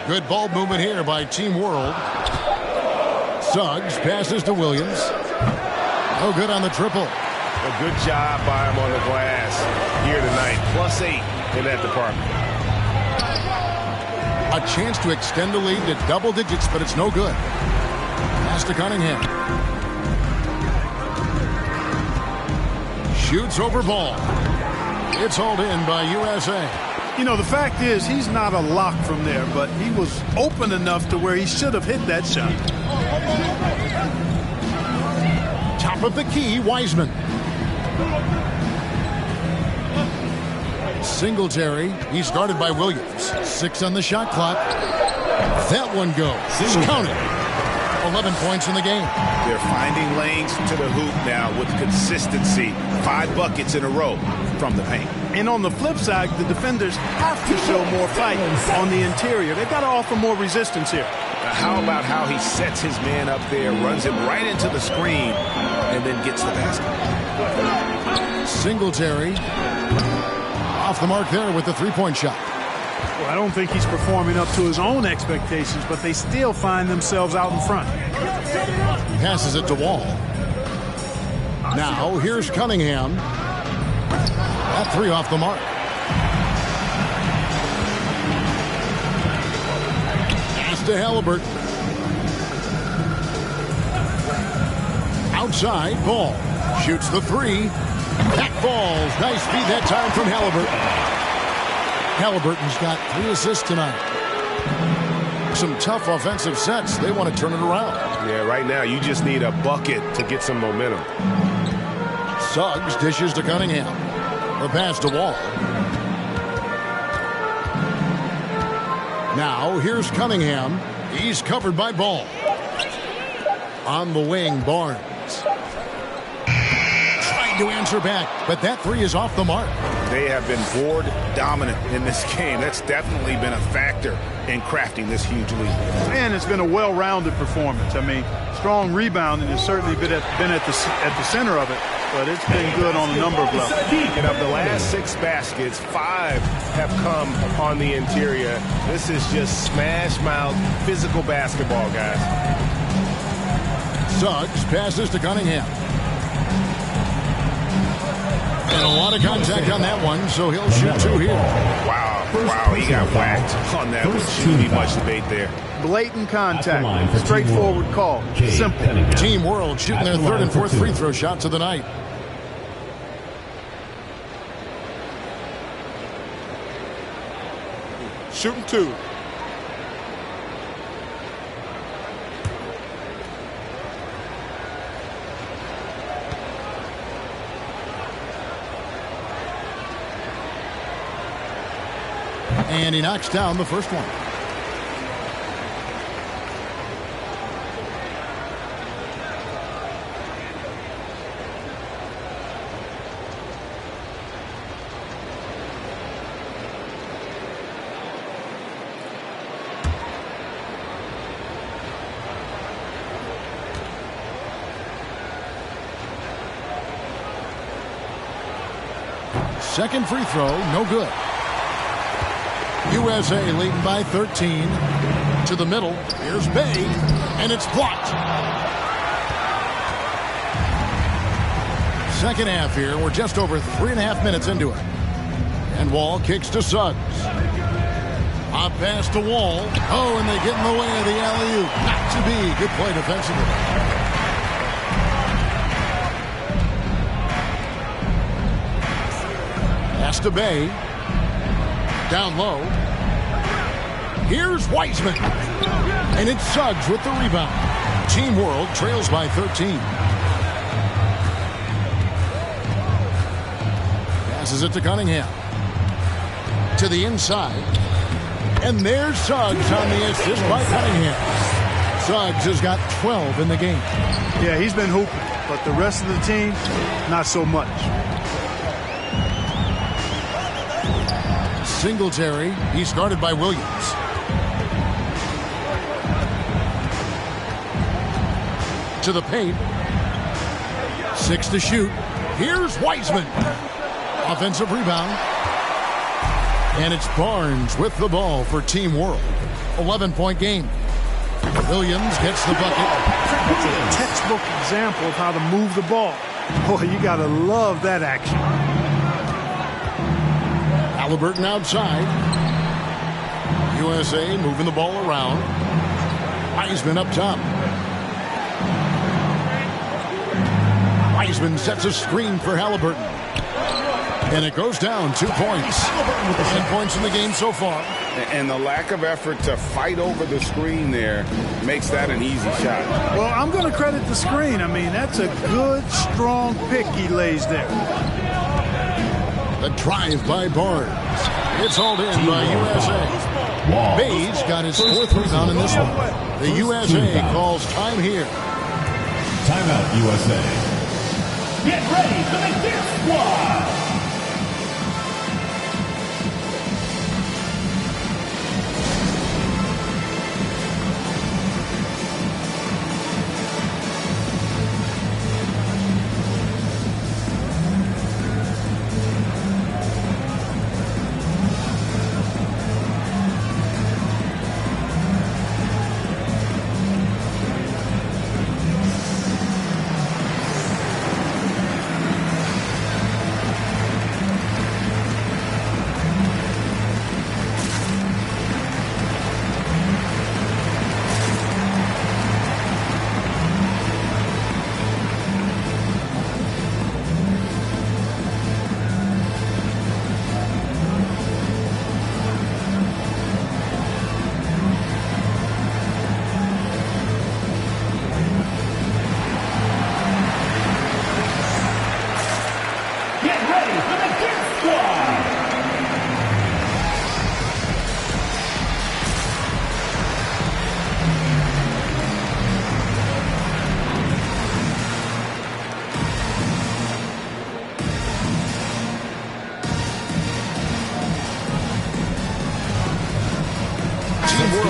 Good ball movement here by Team World. Suggs passes to Williams. Oh, good on the triple. A good job by him on the glass here tonight. +8 in that department. A chance to extend the lead to double digits, but it's no good. Pass to Cunningham. Shoots over ball. It's hauled in by USA. You know, the fact is he's not a lock from there, but he was open enough to where he should have hit that shot. Top of the key, Wiseman. Singletary. He's guarded by Williams. 6 on the shot clock. That one goes. Counted. 11 points in the game. They're finding lanes to the hoop now with consistency. 5 buckets in a row from the paint. And on the flip side, the defenders have to show more fight on the interior. They've got to offer more resistance here. Now how about how he sets his man up there, runs him right into the screen, and then gets the basket. Singletary off the mark there with the three-point shot. Well, I don't think he's performing up to his own expectations, but they still find themselves out in front. Passes it to Wall. Now here's Cunningham. That 3 off the mark. Pass to Halliburton. Outside, Ball. Shoots the 3. That falls. Nice feed that time from Halliburton. Halliburton's got 3 assists tonight. Some tough offensive sets. They want to turn it around. Yeah, right now you just need a bucket to get some momentum. Suggs dishes to Cunningham. The pass to Wall. Now here's Cunningham. He's covered by Ball. On the wing, Barnes. To answer back, but that 3 is off the mark. They have been board dominant in this game. That's definitely been a factor in crafting this huge lead. And it's been a well-rounded performance. I mean, strong rebounding has certainly been at the center of it, but it's been good on a number of levels. And of the last 6 baskets, 5 have come on the interior. This is just smash mouth physical basketball, guys. Suggs passes to Cunningham. And a lot of contact on that one, so he'll shoot 2 here. Wow, he got whacked on that one. Shouldn't be much debate there. Blatant contact, straightforward call, simple. Team World shooting their 3rd and 4th free throw shots of the night. Shooting 2. And he knocks down the first one. Second free throw, no good. USA leading by 13. To the middle. Here's Bay. And it's blocked. Second half here. We're just over 3.5 minutes into it. And Wall kicks to Suggs. Up pass to Wall. Oh, and they get in the way of the alley-oop. Not to be. Good play defensively. Pass to Bay. Down low. Here's Wiseman. And it's Suggs with the rebound. Team World trails by 13. Passes it to Cunningham. To the inside. And there's Suggs on the assist by Cunningham. Suggs has got 12 in the game. Yeah, he's been hooping, but the rest of the team, not so much. Singletary, he's guarded by Williams. To the paint. 6 to shoot. Here's Wiseman. Offensive rebound. And it's Barnes with the ball for Team World. 11-point game. Williams gets the bucket. That's a textbook example of how to move the ball. Boy, you got to love that action. Halliburton outside. USA moving the ball around. Wiseman up top. Wiseman sets a screen for Halliburton. And it goes down 2 points. 10 points in the game so far. And the lack of effort to fight over the screen there makes that an easy shot. Well, I'm going to credit the screen. I mean, that's a good, strong pick he lays there. The drive by Barnes. It's hauled in by USA. Bays got his 4th rebound in this one. The USA calls time here. Timeout, USA. Get ready for the Dip Squad.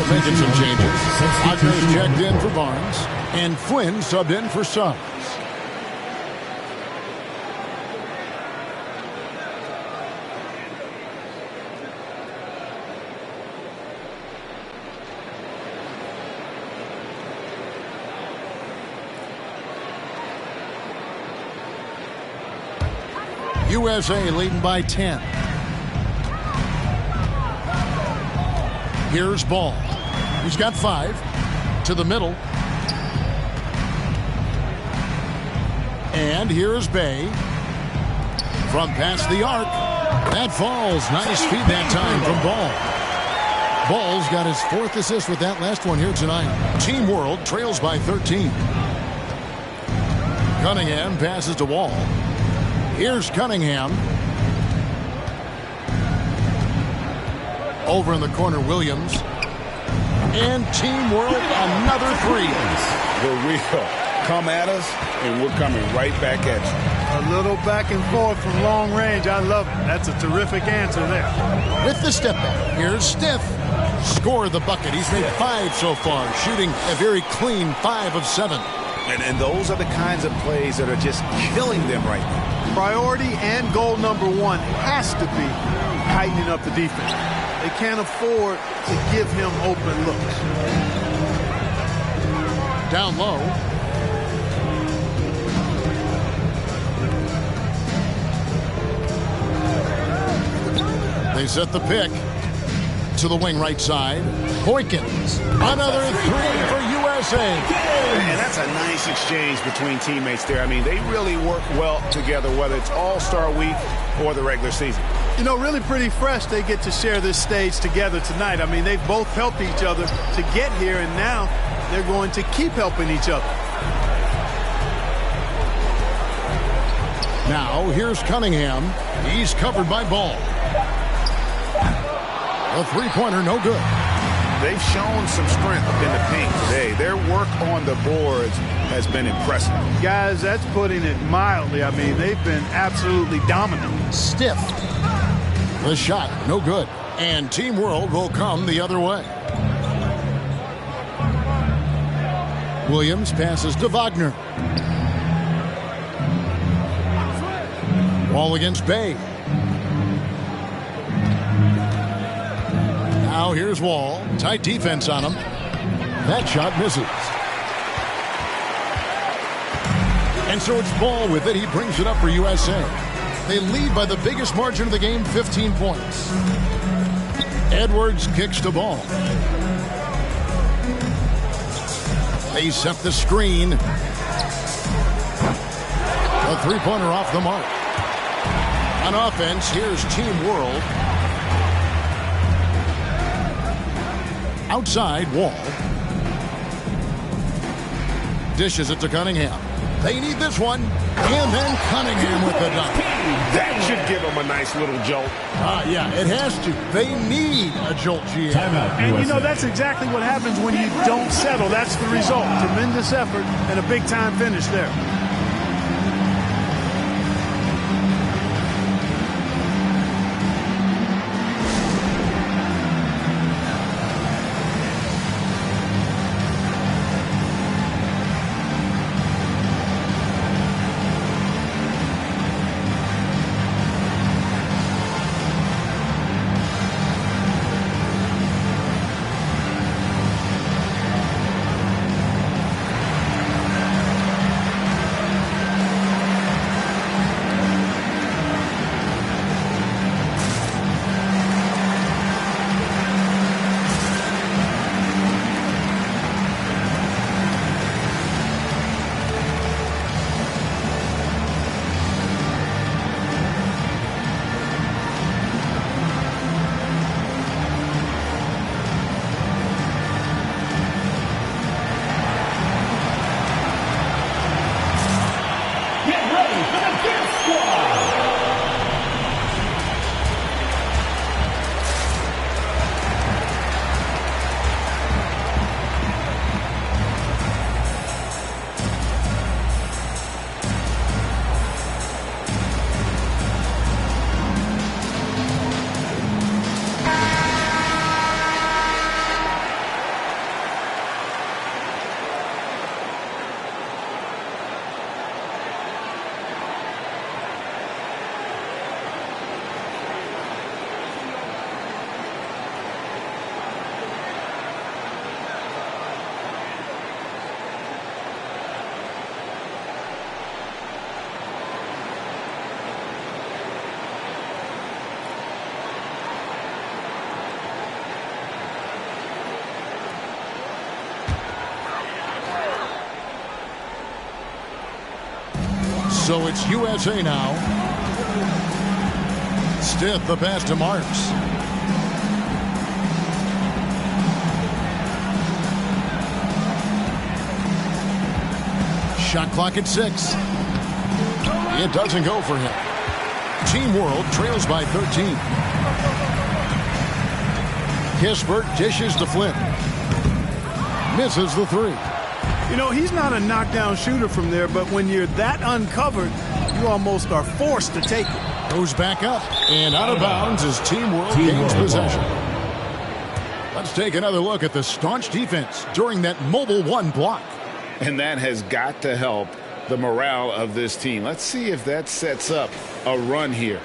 Making some changes. Padres checked in for Barnes, and Flynn subbed in for Suggs. USA leading by 10. Here's Ball. He's got 5 to the middle. And here's Bay. From past the arc. That falls. Nice feed that time from Ball. Ball's got his 4th assist with that last one here tonight. Team World trails by 13. Cunningham passes to Wall. Here's Cunningham. Over in the corner, Williams. And Team World, another 3. The real come at us, and we're coming right back at you. A little back and forth from long range. I love it. That's a terrific answer there. With the step back, here's Stiff. Score the bucket. He's made 5 so far, shooting a very clean 5 of 7. And those are the kinds of plays that are just killing them right now. Priority and goal number 1 has to be tightening up the defense. They can't afford to give him open looks. Down low. They set the pick to the wing right side. Boykins. Another 3 for USA. And that's a nice exchange between teammates there. I mean, they really work well together, whether it's All-Star Week or the regular season. You know, really pretty fresh they get to share this stage together tonight. I mean, they've both helped each other to get here, and now they're going to keep helping each other. Now, here's Cunningham. He's covered by Ball. A three-pointer, no good. They've shown some strength in the paint today. Their work on the boards has been impressive. Guys, that's putting it mildly. I mean, they've been absolutely dominant. Stiff. The shot, no good. And Team World will come the other way. Williams passes to Wagner. Wall against Bay. Now here's Wall. Tight defense on him. That shot misses. And so it's Ball with it. He brings it up for USA. They lead by the biggest margin of the game, 15 points. Edwards kicks the ball. They set the screen. A three-pointer off the mark. On offense, here's Team World. Outside, Wall. Dishes it to Cunningham. They need this one. And then Cunningham with the dunk. That should give them a nice little jolt. Yeah, it has to. They need a jolt, GM. And you know, that's exactly what happens when you don't settle. That's the result. Tremendous effort and a big-time finish there. So it's USA now. Stiff the pass to Marks. Shot clock at 6. It doesn't go for him. Team World trails by 13. Kispert dishes to Flynn. Misses the three. You know, he's not a knockdown shooter from there, but when you're that uncovered, you almost are forced to take it. Goes back up and out of bounds as Team World gains possession. Let's take another look at the staunch defense during that mobile one block. And that has got to help the morale of this team. Let's see if that sets up a run here.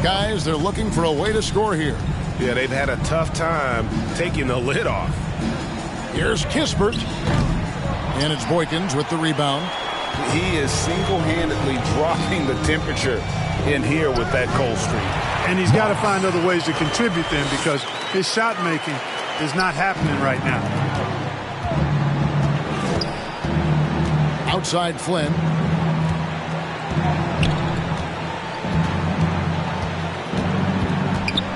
Guys, they're looking for a way to score here. Yeah, they've had a tough time taking the lid off. Here's Kispert. And it's Boykins with the rebound. He is single-handedly dropping the temperature in here with that cold streak. And he's got to find other ways to contribute then, because his shot making is not happening right now. Outside Flynn.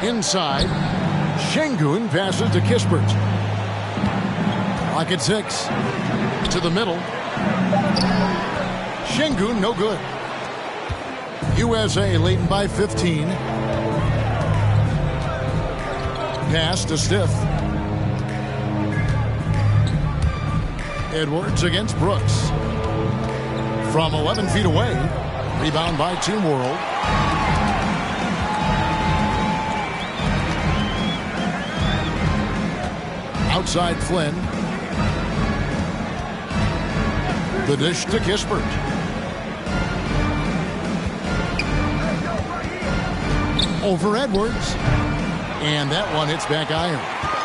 Inside, Şengün passes to Kispert. Clock at 6. To the middle. Şengün, no good. USA leading by 15. Pass to Stiff. Edwards against Brooks. From 11 feet away. Rebound by Team World. Outside Flynn. The dish to Kispert. Over Edwards. And that one hits back iron.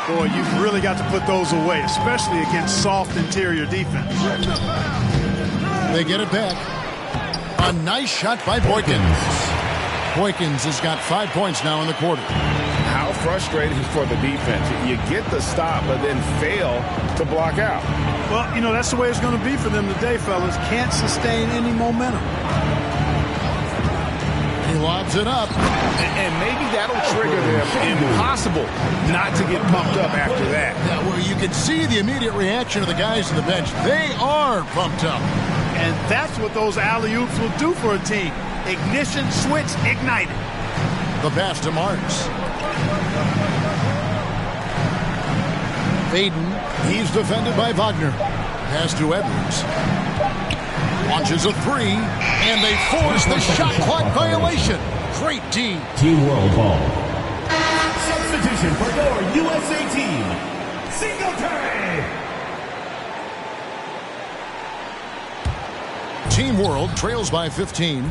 Boy, you've really got to put those away, especially against soft interior defense. They get it back. A nice shot by Boykins. Boykins has got 5 points now in the quarter. How frustrating for the defense. You get the stop, but then fail to block out. Well, you know, that's the way it's going to be for them today, fellas. Can't sustain any momentum. He lobs it up. And maybe that'll trigger them. Impossible not to get pumped up after that. Yeah, well, you can see the immediate reaction of the guys on the bench. They are pumped up. And that's what those alley-oops will do for a team. Ignition switch ignited. The pass to Marks. Aiden, he's defended by Wagner. Pass to Edwards. Launches a three, and they force the shot clock violation. Great team. Team World ball. Substitution for your USA team. Singletary. Team World trails by 15.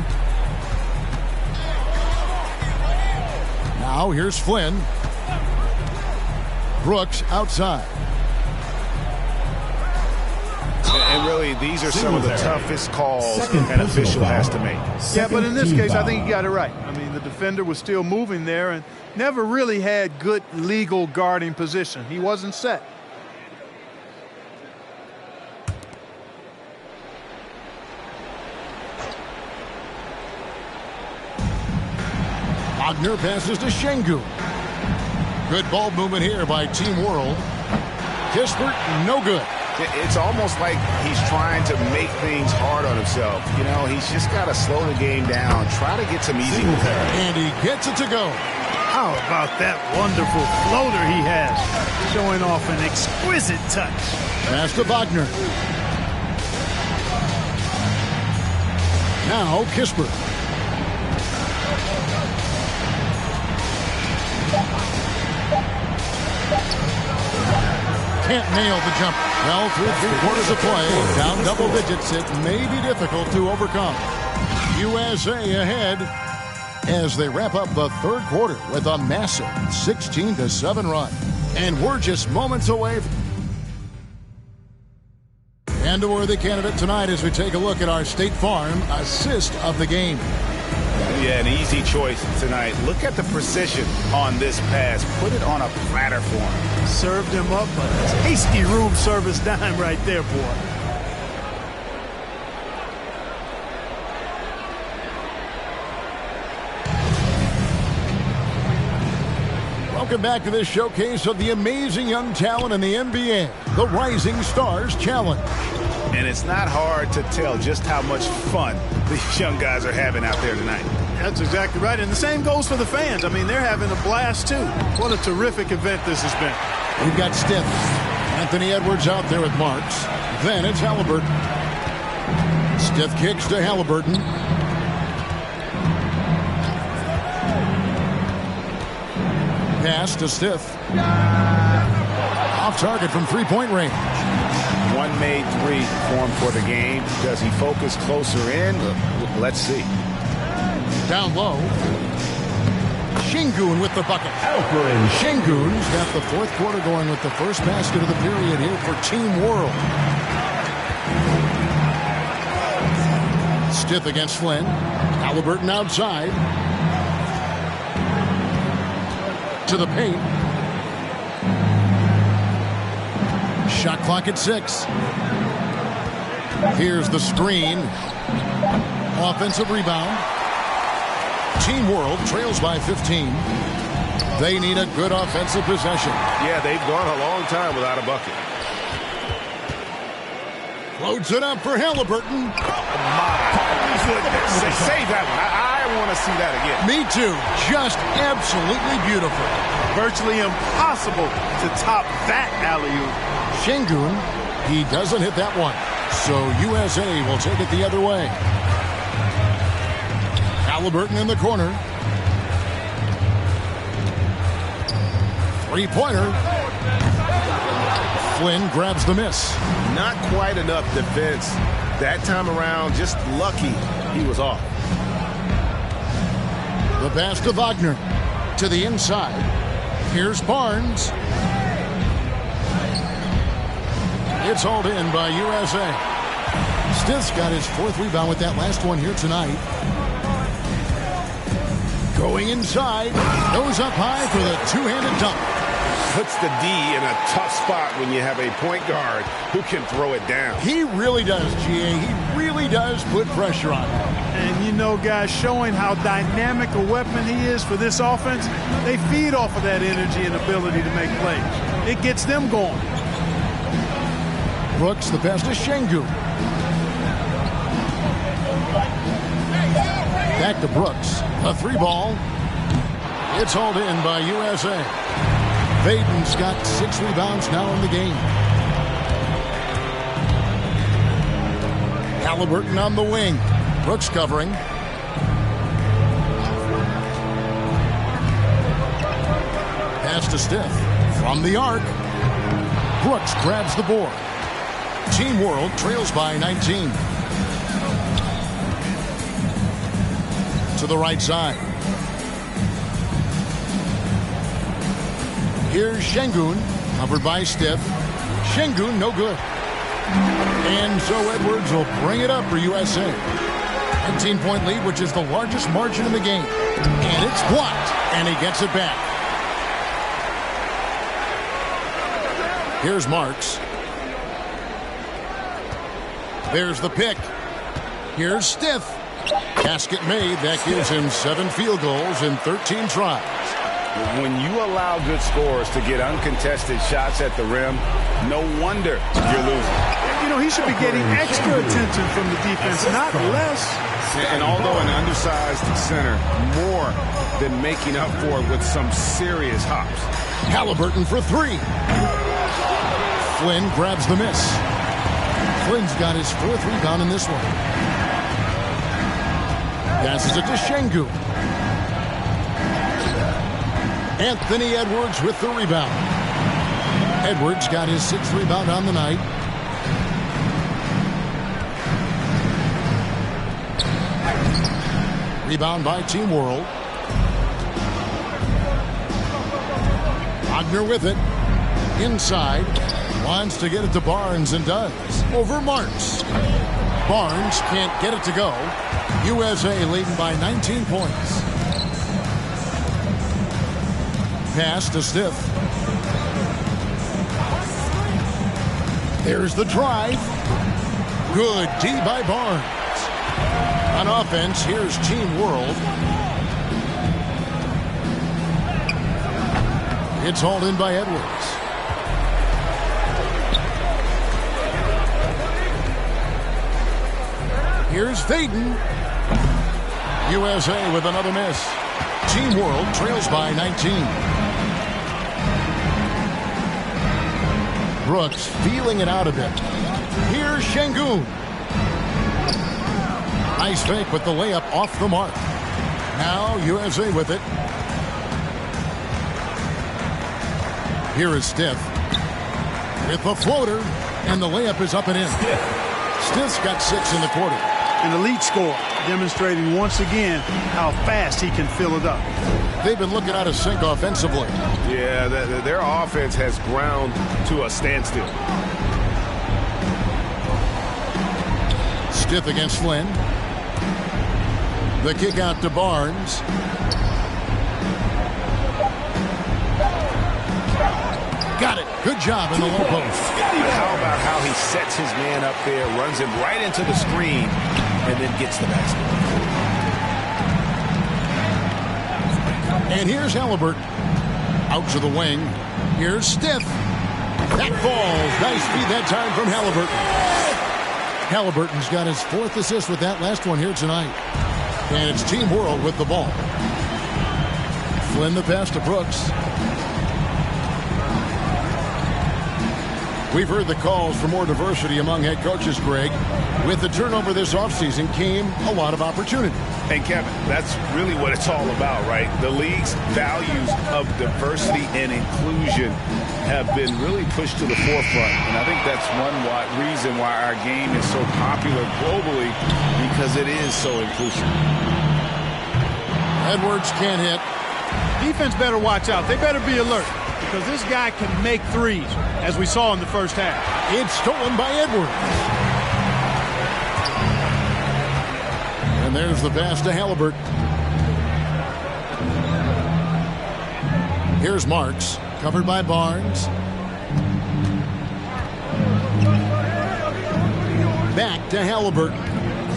Now here's Flynn. Brooks outside. And really, these are some of the toughest calls an official has to make. Yeah, but in this case, I think he got it right. I mean, the defender was still moving there and never really had good legal guarding position. He wasn't set. Wagner passes to Şengün. Good ball movement here by Team World. Kispert, no good. It's almost like he's trying to make things hard on himself. You know, he's just got to slow the game down, try to get some easy. And he gets it to go. How about that wonderful floater he has, showing off an exquisite touch. Pass to Wagner. Now Kispert. Can't nail the jump. Well, through 3/4 of play, down double digits, it may be difficult to overcome. USA ahead as they wrap up the third quarter with a massive 16-7 run. And we're just moments away. And a worthy candidate tonight as we take a look at our State Farm assist of the game. Yeah, an easy choice tonight. Look at the precision on this pass. Put it on a platter for him. Served him up a tasty room service dime right there, boy. Welcome back to this showcase of the amazing young talent in the NBA, the Rising Stars Challenge. And it's not hard to tell just how much fun these young guys are having out there tonight. That's exactly right. And the same goes for the fans. I mean, they're having a blast, too. What a terrific event this has been. We've got Stiff. Anthony Edwards out there with Marks. Then it's Halliburton. Stiff kicks to Halliburton. Pass to Stiff. Off target from three-point range. One made three for him for the game. Does he focus closer in? Let's see. Down low. Şengün with the bucket. Alperin Şengün's got the fourth quarter going with the first basket of the period here for Team World. Stiff against Flynn. Halliburton outside. To the paint. Shot clock at 6. Here's the screen. Offensive rebound. Team World trails by 15. They need a good offensive possession. Yeah, they've gone a long time without a bucket. Loads it up for Halliburton. Goodness. Save that one. I want to see that again. Me too. Just absolutely beautiful. Virtually impossible to top that alley-oop. Şengün, he doesn't hit that one. So USA will take it the other way. Halliburton in the corner. Three-pointer. Flynn grabs the miss. Not quite enough defense. That time around, just lucky he was off. The pass to Wagner. To the inside. Here's Barnes. It's hauled in by USA. Stiff's got his fourth rebound with that last one here tonight. Going inside. Goes up high for the two-handed dunk. Puts the D in a tough spot when you have a point guard who can throw it down. He really does, GA. He really does put pressure on him. And you know, guys, showing how dynamic a weapon he is for this offense, they feed off of that energy and ability to make plays. It gets them going. Brooks, the pass to Şengün. Back to Brooks. A three ball. It's hauled in by USA. Vaden's got 6 rebounds now in the game. Halliburton on the wing. Brooks covering. Pass to Stiff. From the arc. Brooks grabs the board. Team World trails by 19. To the right side. Here's Şengün, covered by Stiff. Şengün, no good. And so Edwards will bring it up for USA. 19-point lead, which is the largest margin in the game. And it's blocked, and he gets it back. Here's Marks. There's the pick. Here's Stiff. Basket made. That gives him 7 field goals in 13 tries. When you allow good scorers to get uncontested shots at the rim, no wonder you're losing. You know, he should be getting extra attention from the defense, not less. And although an undersized center, more than making up for it with some serious hops. Halliburton for 3. Flynn grabs the miss. Flynn's got his 4th rebound in this one. Passes it to Şengün. Anthony Edwards with the rebound. Edwards got his 6th rebound on the night. Rebound by Team World. Wagner with it. Inside. Wants to get it to Barnes and does. Over Marks. Barnes can't get it to go. USA leading by 19 points. Pass to Stiff. There's the drive. Good D by Barnes. On offense, here's Team World. It's hauled in by Edwards. Here's Vaden. USA with another miss. Team World trails by 19. Brooks feeling it out a bit. Here's Şengün. Nice fake with the layup off the mark. Now USA with it. Here is Stiff. With the floater, and the layup is up and in. Stiff's got 6 in the quarter. An elite score, demonstrating once again how fast he can fill it up. They've been looking out of sync offensively. Yeah, their offense has ground to a standstill. Stiff against Flynn. The kick out to Barnes. Got it. Good job in the low post. How about how he sets his man up there, runs him right into the screen, and then gets the basket. And here's Halliburton. Out to the wing. Here's Stiff. That falls. Nice feed that time from Halliburton. Halliburton's got his 4th assist with that last one here tonight. And it's Team World with the ball. Flynn the pass to Brooks. We've heard the calls for more diversity among head coaches, Greg. With the turnover this offseason came a lot of opportunity. And Kevin, that's really what it's all about, right? The league's values of diversity and inclusion have been really pushed to the forefront. And I think that's one reason why our game is so popular globally, because it is so inclusive. Edwards can't hit. Defense better watch out. They better be alert, because this guy can make threes, as we saw in the first half. It's stolen by Edwards. And there's the pass to Halliburton. Here's Marks, covered by Barnes. Back to Halliburton.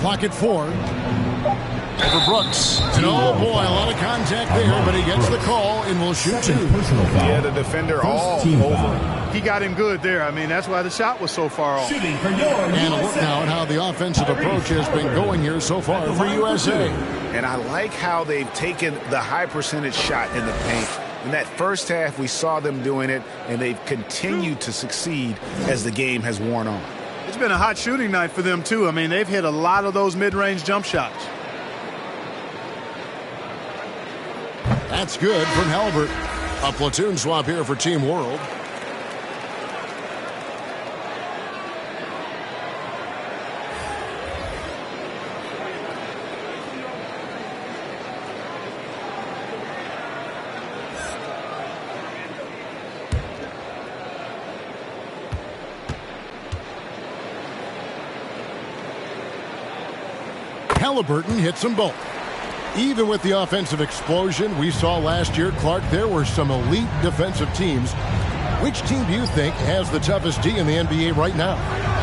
Clock at 4. Over Brooks. And oh boy, a lot of contact there, but he gets the call and will shoot 2. Yeah, the defender all over. He got him good there. I mean, that's why the shot was so far off. And a look now at how the offensive approach has been going here so far for USA. And I like how they've taken the high percentage shot in the paint. In that first half, we saw them doing it, and they've continued to succeed as the game has worn on. It's been a hot shooting night for them, too. I mean, they've hit a lot of those mid-range jump shots. That's good from Halliburton. A platoon swap here for Team World. Halliburton hits them both. Even with the offensive explosion we saw last year, Clark, there were some elite defensive teams. Which team do you think has the toughest D in the NBA right now?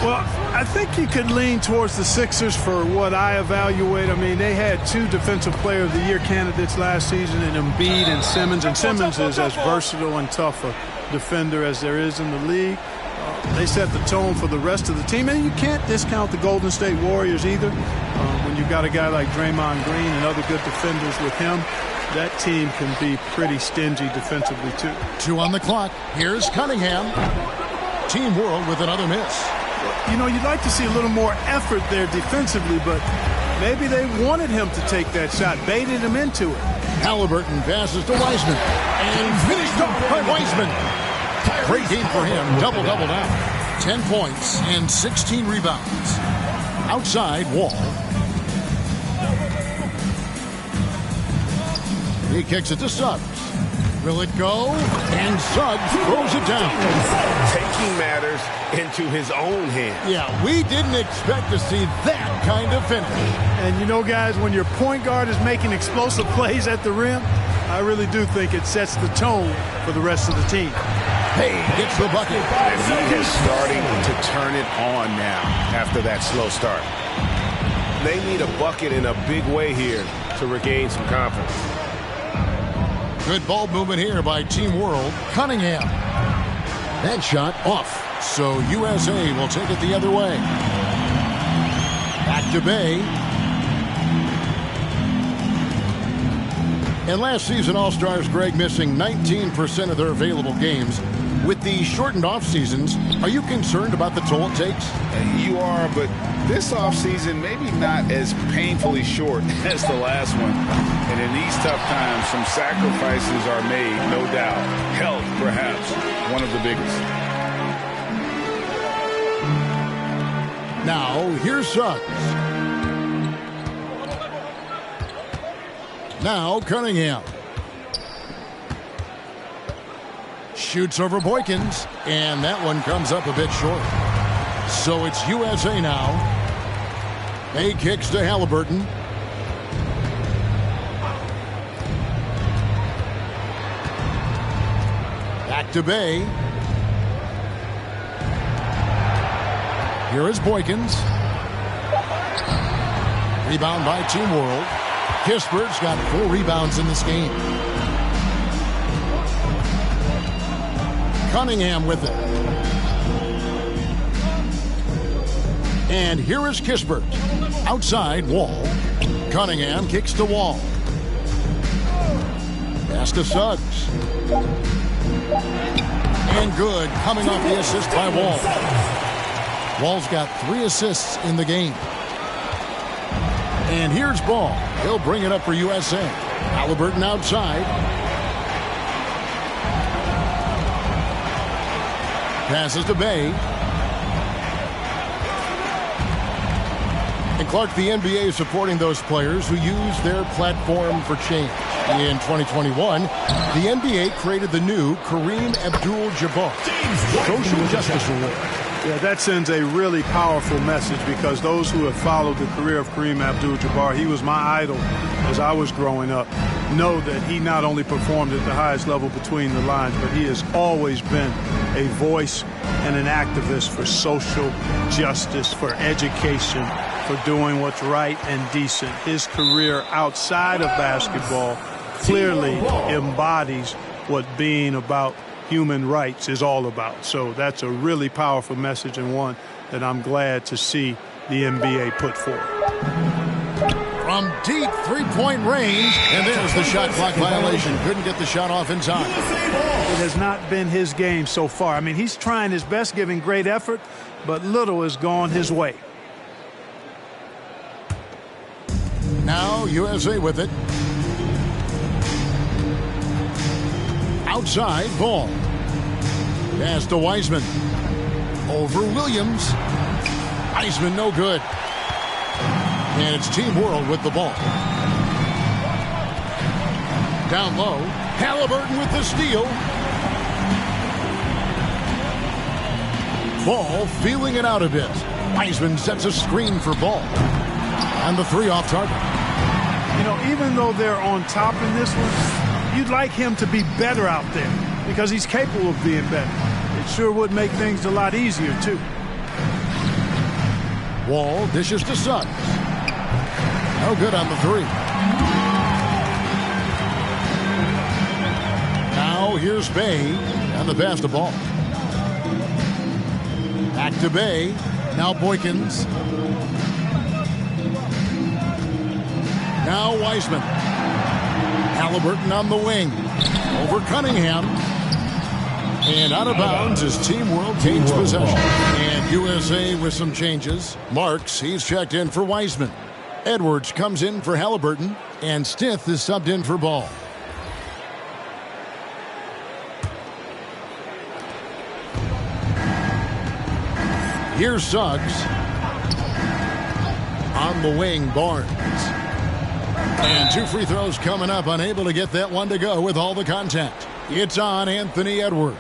Well, I think you could lean towards the Sixers for what I evaluate. I mean, they had 2 Defensive Player of the Year candidates last season in Embiid and Simmons. And Simmons is as versatile and tough a defender as there is in the league. They set the tone for the rest of the team. And you can't discount the Golden State Warriors either. When you've got a guy like Draymond Green and other good defenders with him, that team can be pretty stingy defensively, too. 2 on the clock. Here's Cunningham. Team World with another miss. You know, you'd like to see a little more effort there defensively, but maybe they wanted him to take that shot, baited him into it. Halliburton passes to Wiseman. And finished off by Wiseman. Great game for him. Double-double now. 10 points and 16 rebounds. Outside, Wall. He kicks it to Suggs. Will it go? And Suggs throws it down. Taking matters into his own hands. Yeah, we didn't expect to see that kind of finish. And you know, guys, when your point guard is making explosive plays at the rim, I really do think it sets the tone for the rest of the team. Hey, gets the bucket. And he is starting to turn it on now after that slow start. They need a bucket in a big way here to regain some confidence. Good ball movement here by Team World. Cunningham. That shot off. So USA will take it the other way. Back to Bay. And last season, All-Stars, Greg, missing 19% of their available games. With the shortened off seasons, are you concerned about the toll it takes? You are, but this offseason maybe not as painfully short as the last one. And in these tough times, some sacrifices are made, no doubt. Health, perhaps, one of the biggest. Now, here's Suggs. Now, Cunningham. Shoots over Boykins, and that one comes up a bit short. So it's USA now. Bay kicks to Halliburton. Back to Bay. Here is Boykins. Rebound by Team World. Kispert's got 4 rebounds in this game. Cunningham with it. And here is Kispert. Outside, Wall. Cunningham kicks to Wall. Pass to Suggs. And good, coming off the assist by Wall. Wall's got 3 assists in the game. And here's Ball. He'll bring it up for USA. Halliburton outside. Passes to Bay. And Clark, the NBA is supporting those players who use their platform for change. In 2021, the NBA created the new Kareem Abdul-Jabbar Social Justice Award. Yeah, that sends a really powerful message because those who have followed the career of Kareem Abdul-Jabbar, he was my idol as I was growing up, know that he not only performed at the highest level between the lines, but he has always been a voice and an activist for social justice, for education, for doing what's right and decent. His career outside of basketball clearly embodies what being about human rights is all about. So that's a really powerful message and one that I'm glad to see the NBA put forward. From deep three-point range, and there's the shot clock violation. Couldn't get the shot off in time. It has not been his game so far. I mean, he's trying his best, giving great effort, but little has gone his way. Now USA with it. Outside, Ball. Pass to Wiseman. Over Williams. Wiseman no good. And it's Team World with the ball. Down low. Halliburton with the steal. Ball feeling it out a bit. Wiseman sets a screen for Ball. And the 3 off target. You know, even though they're on top in this one, you'd like him to be better out there because he's capable of being better. It sure would make things a lot easier, too. Wall dishes to Suggs. No good on the 3. Now here's Bay and the pass to Ball. Back to Bay. Now Boykins. Now Wiseman. Halliburton on the wing. Over Cunningham. And out of bounds as Team World gains possession. And USA with some changes. Marks, he's checked in for Wiseman. Edwards comes in for Halliburton. And Stith is subbed in for Ball. Here's Suggs. On the wing, Barnes. And 2 free throws coming up. Unable to get that one to go with all the contact. It's on Anthony Edwards.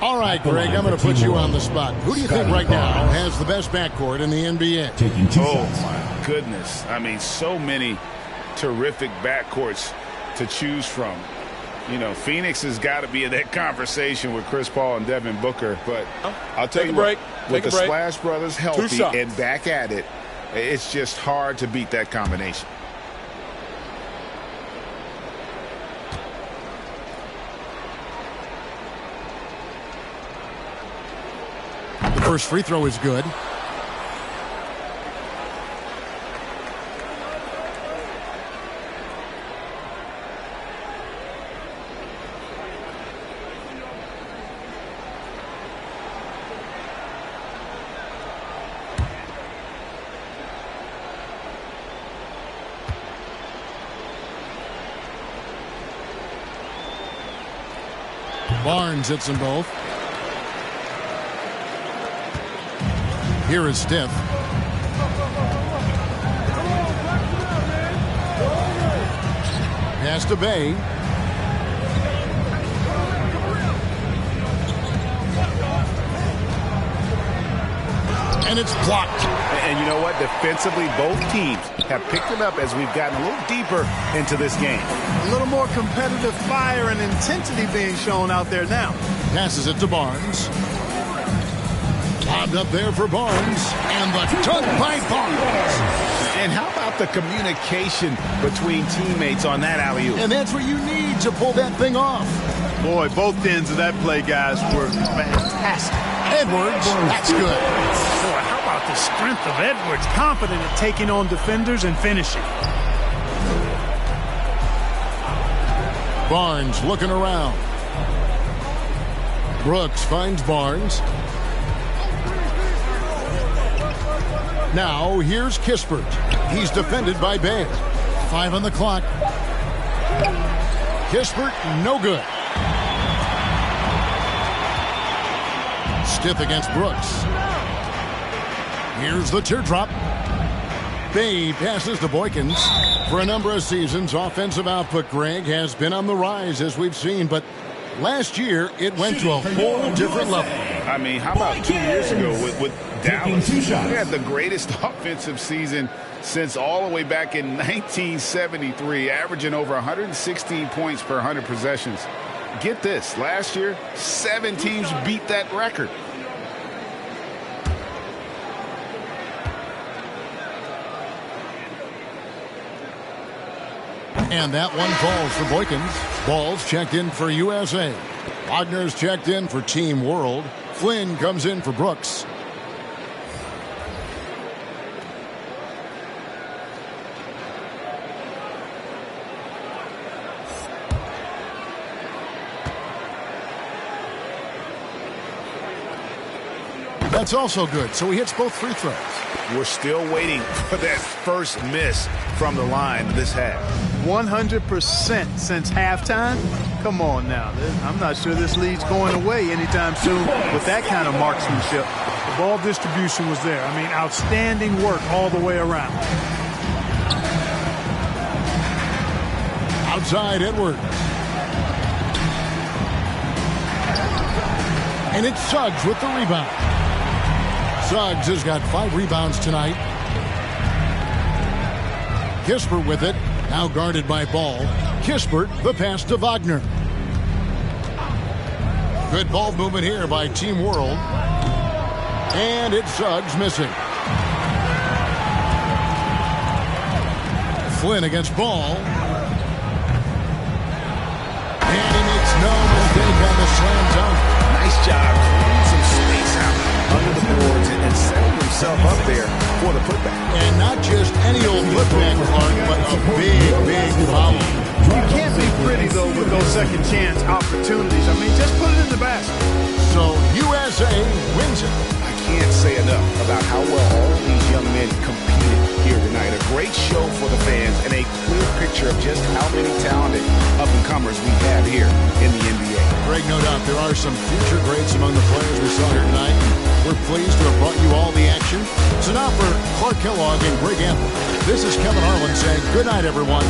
All right, Greg, I'm going to put you on the spot. Who do you think right now has the best backcourt in the NBA? Oh, my goodness. I mean, so many terrific backcourts to choose from. You know, Phoenix has got to be in that conversation with Chris Paul and Devin Booker. But I'll tell you what, with the Splash Brothers healthy and back at it, it's just hard to beat that combination. The first free throw is good. Barnes hits them both. Here is Stith. Pass to Bay. And it's blocked. And you know what? Defensively, both teams have picked it up as we've gotten a little deeper into this game. A little more competitive fire and intensity being shown out there now. Passes it to Barnes. Lobbed up there for Barnes. And the dunk by Barnes. And how about the communication between teammates on that alley-oop? And that's what you need. need to pull that thing off. Boy, both ends of that play, guys, were fantastic. Edwards, that's good. Boy, how about the strength of Edwards? Confident at taking on defenders and finishing. Barnes looking around. Brooks finds Barnes. Now here's Kispert. He's defended by Band. 5 on the clock. Kispert, no good. Stiff against Brooks. Here's the teardrop. Bay passes to Boykins. For a number of seasons, offensive output, Greg, has been on the rise, as we've seen, but last year it went to a whole different level. I mean, how about 2 years ago with Dallas? They had the greatest offensive season since all the way back in 1973, averaging over 116 points per 100 possessions. Get this, last year, 7 teams beat that record. And that one falls for Boykins. Ball's checked in for USA. Wagner's checked in for Team World. Flynn comes in for Brooks. That's also good, so he hits both free throws. We're still waiting for that first miss from the line this half. 100% since halftime? Come on now. I'm not sure this lead's going away anytime soon with that kind of marksmanship. The ball distribution was there. I mean, outstanding work all the way around. Outside Edwards. And it's Suggs with the rebound. Suggs has got 5 rebounds tonight. Kispert with it. Now guarded by Ball. Kispert, the pass to Wagner. Good ball movement here by Team World. And it's Suggs missing. Flynn against Ball. And he makes no mistake on the slam dunk. Nice job clearing some space out under the boards and setting himself up there for the putback. And not just any old putback, Clark, but a big foul. You can't be pretty, though, with those second chance opportunities. I mean, just put it in the basket. So USA wins it. I can't say enough about how well all these young men competed here tonight. A great show for the fans and a clear picture of just how many talented up-and-comers we have here in the NBA. Greg, no doubt there are some future greats among the players we saw here tonight. We're pleased to have brought you all the action. So now for Clark Kellogg and Greg Ample, this is Kevin Harlan saying good night, everyone.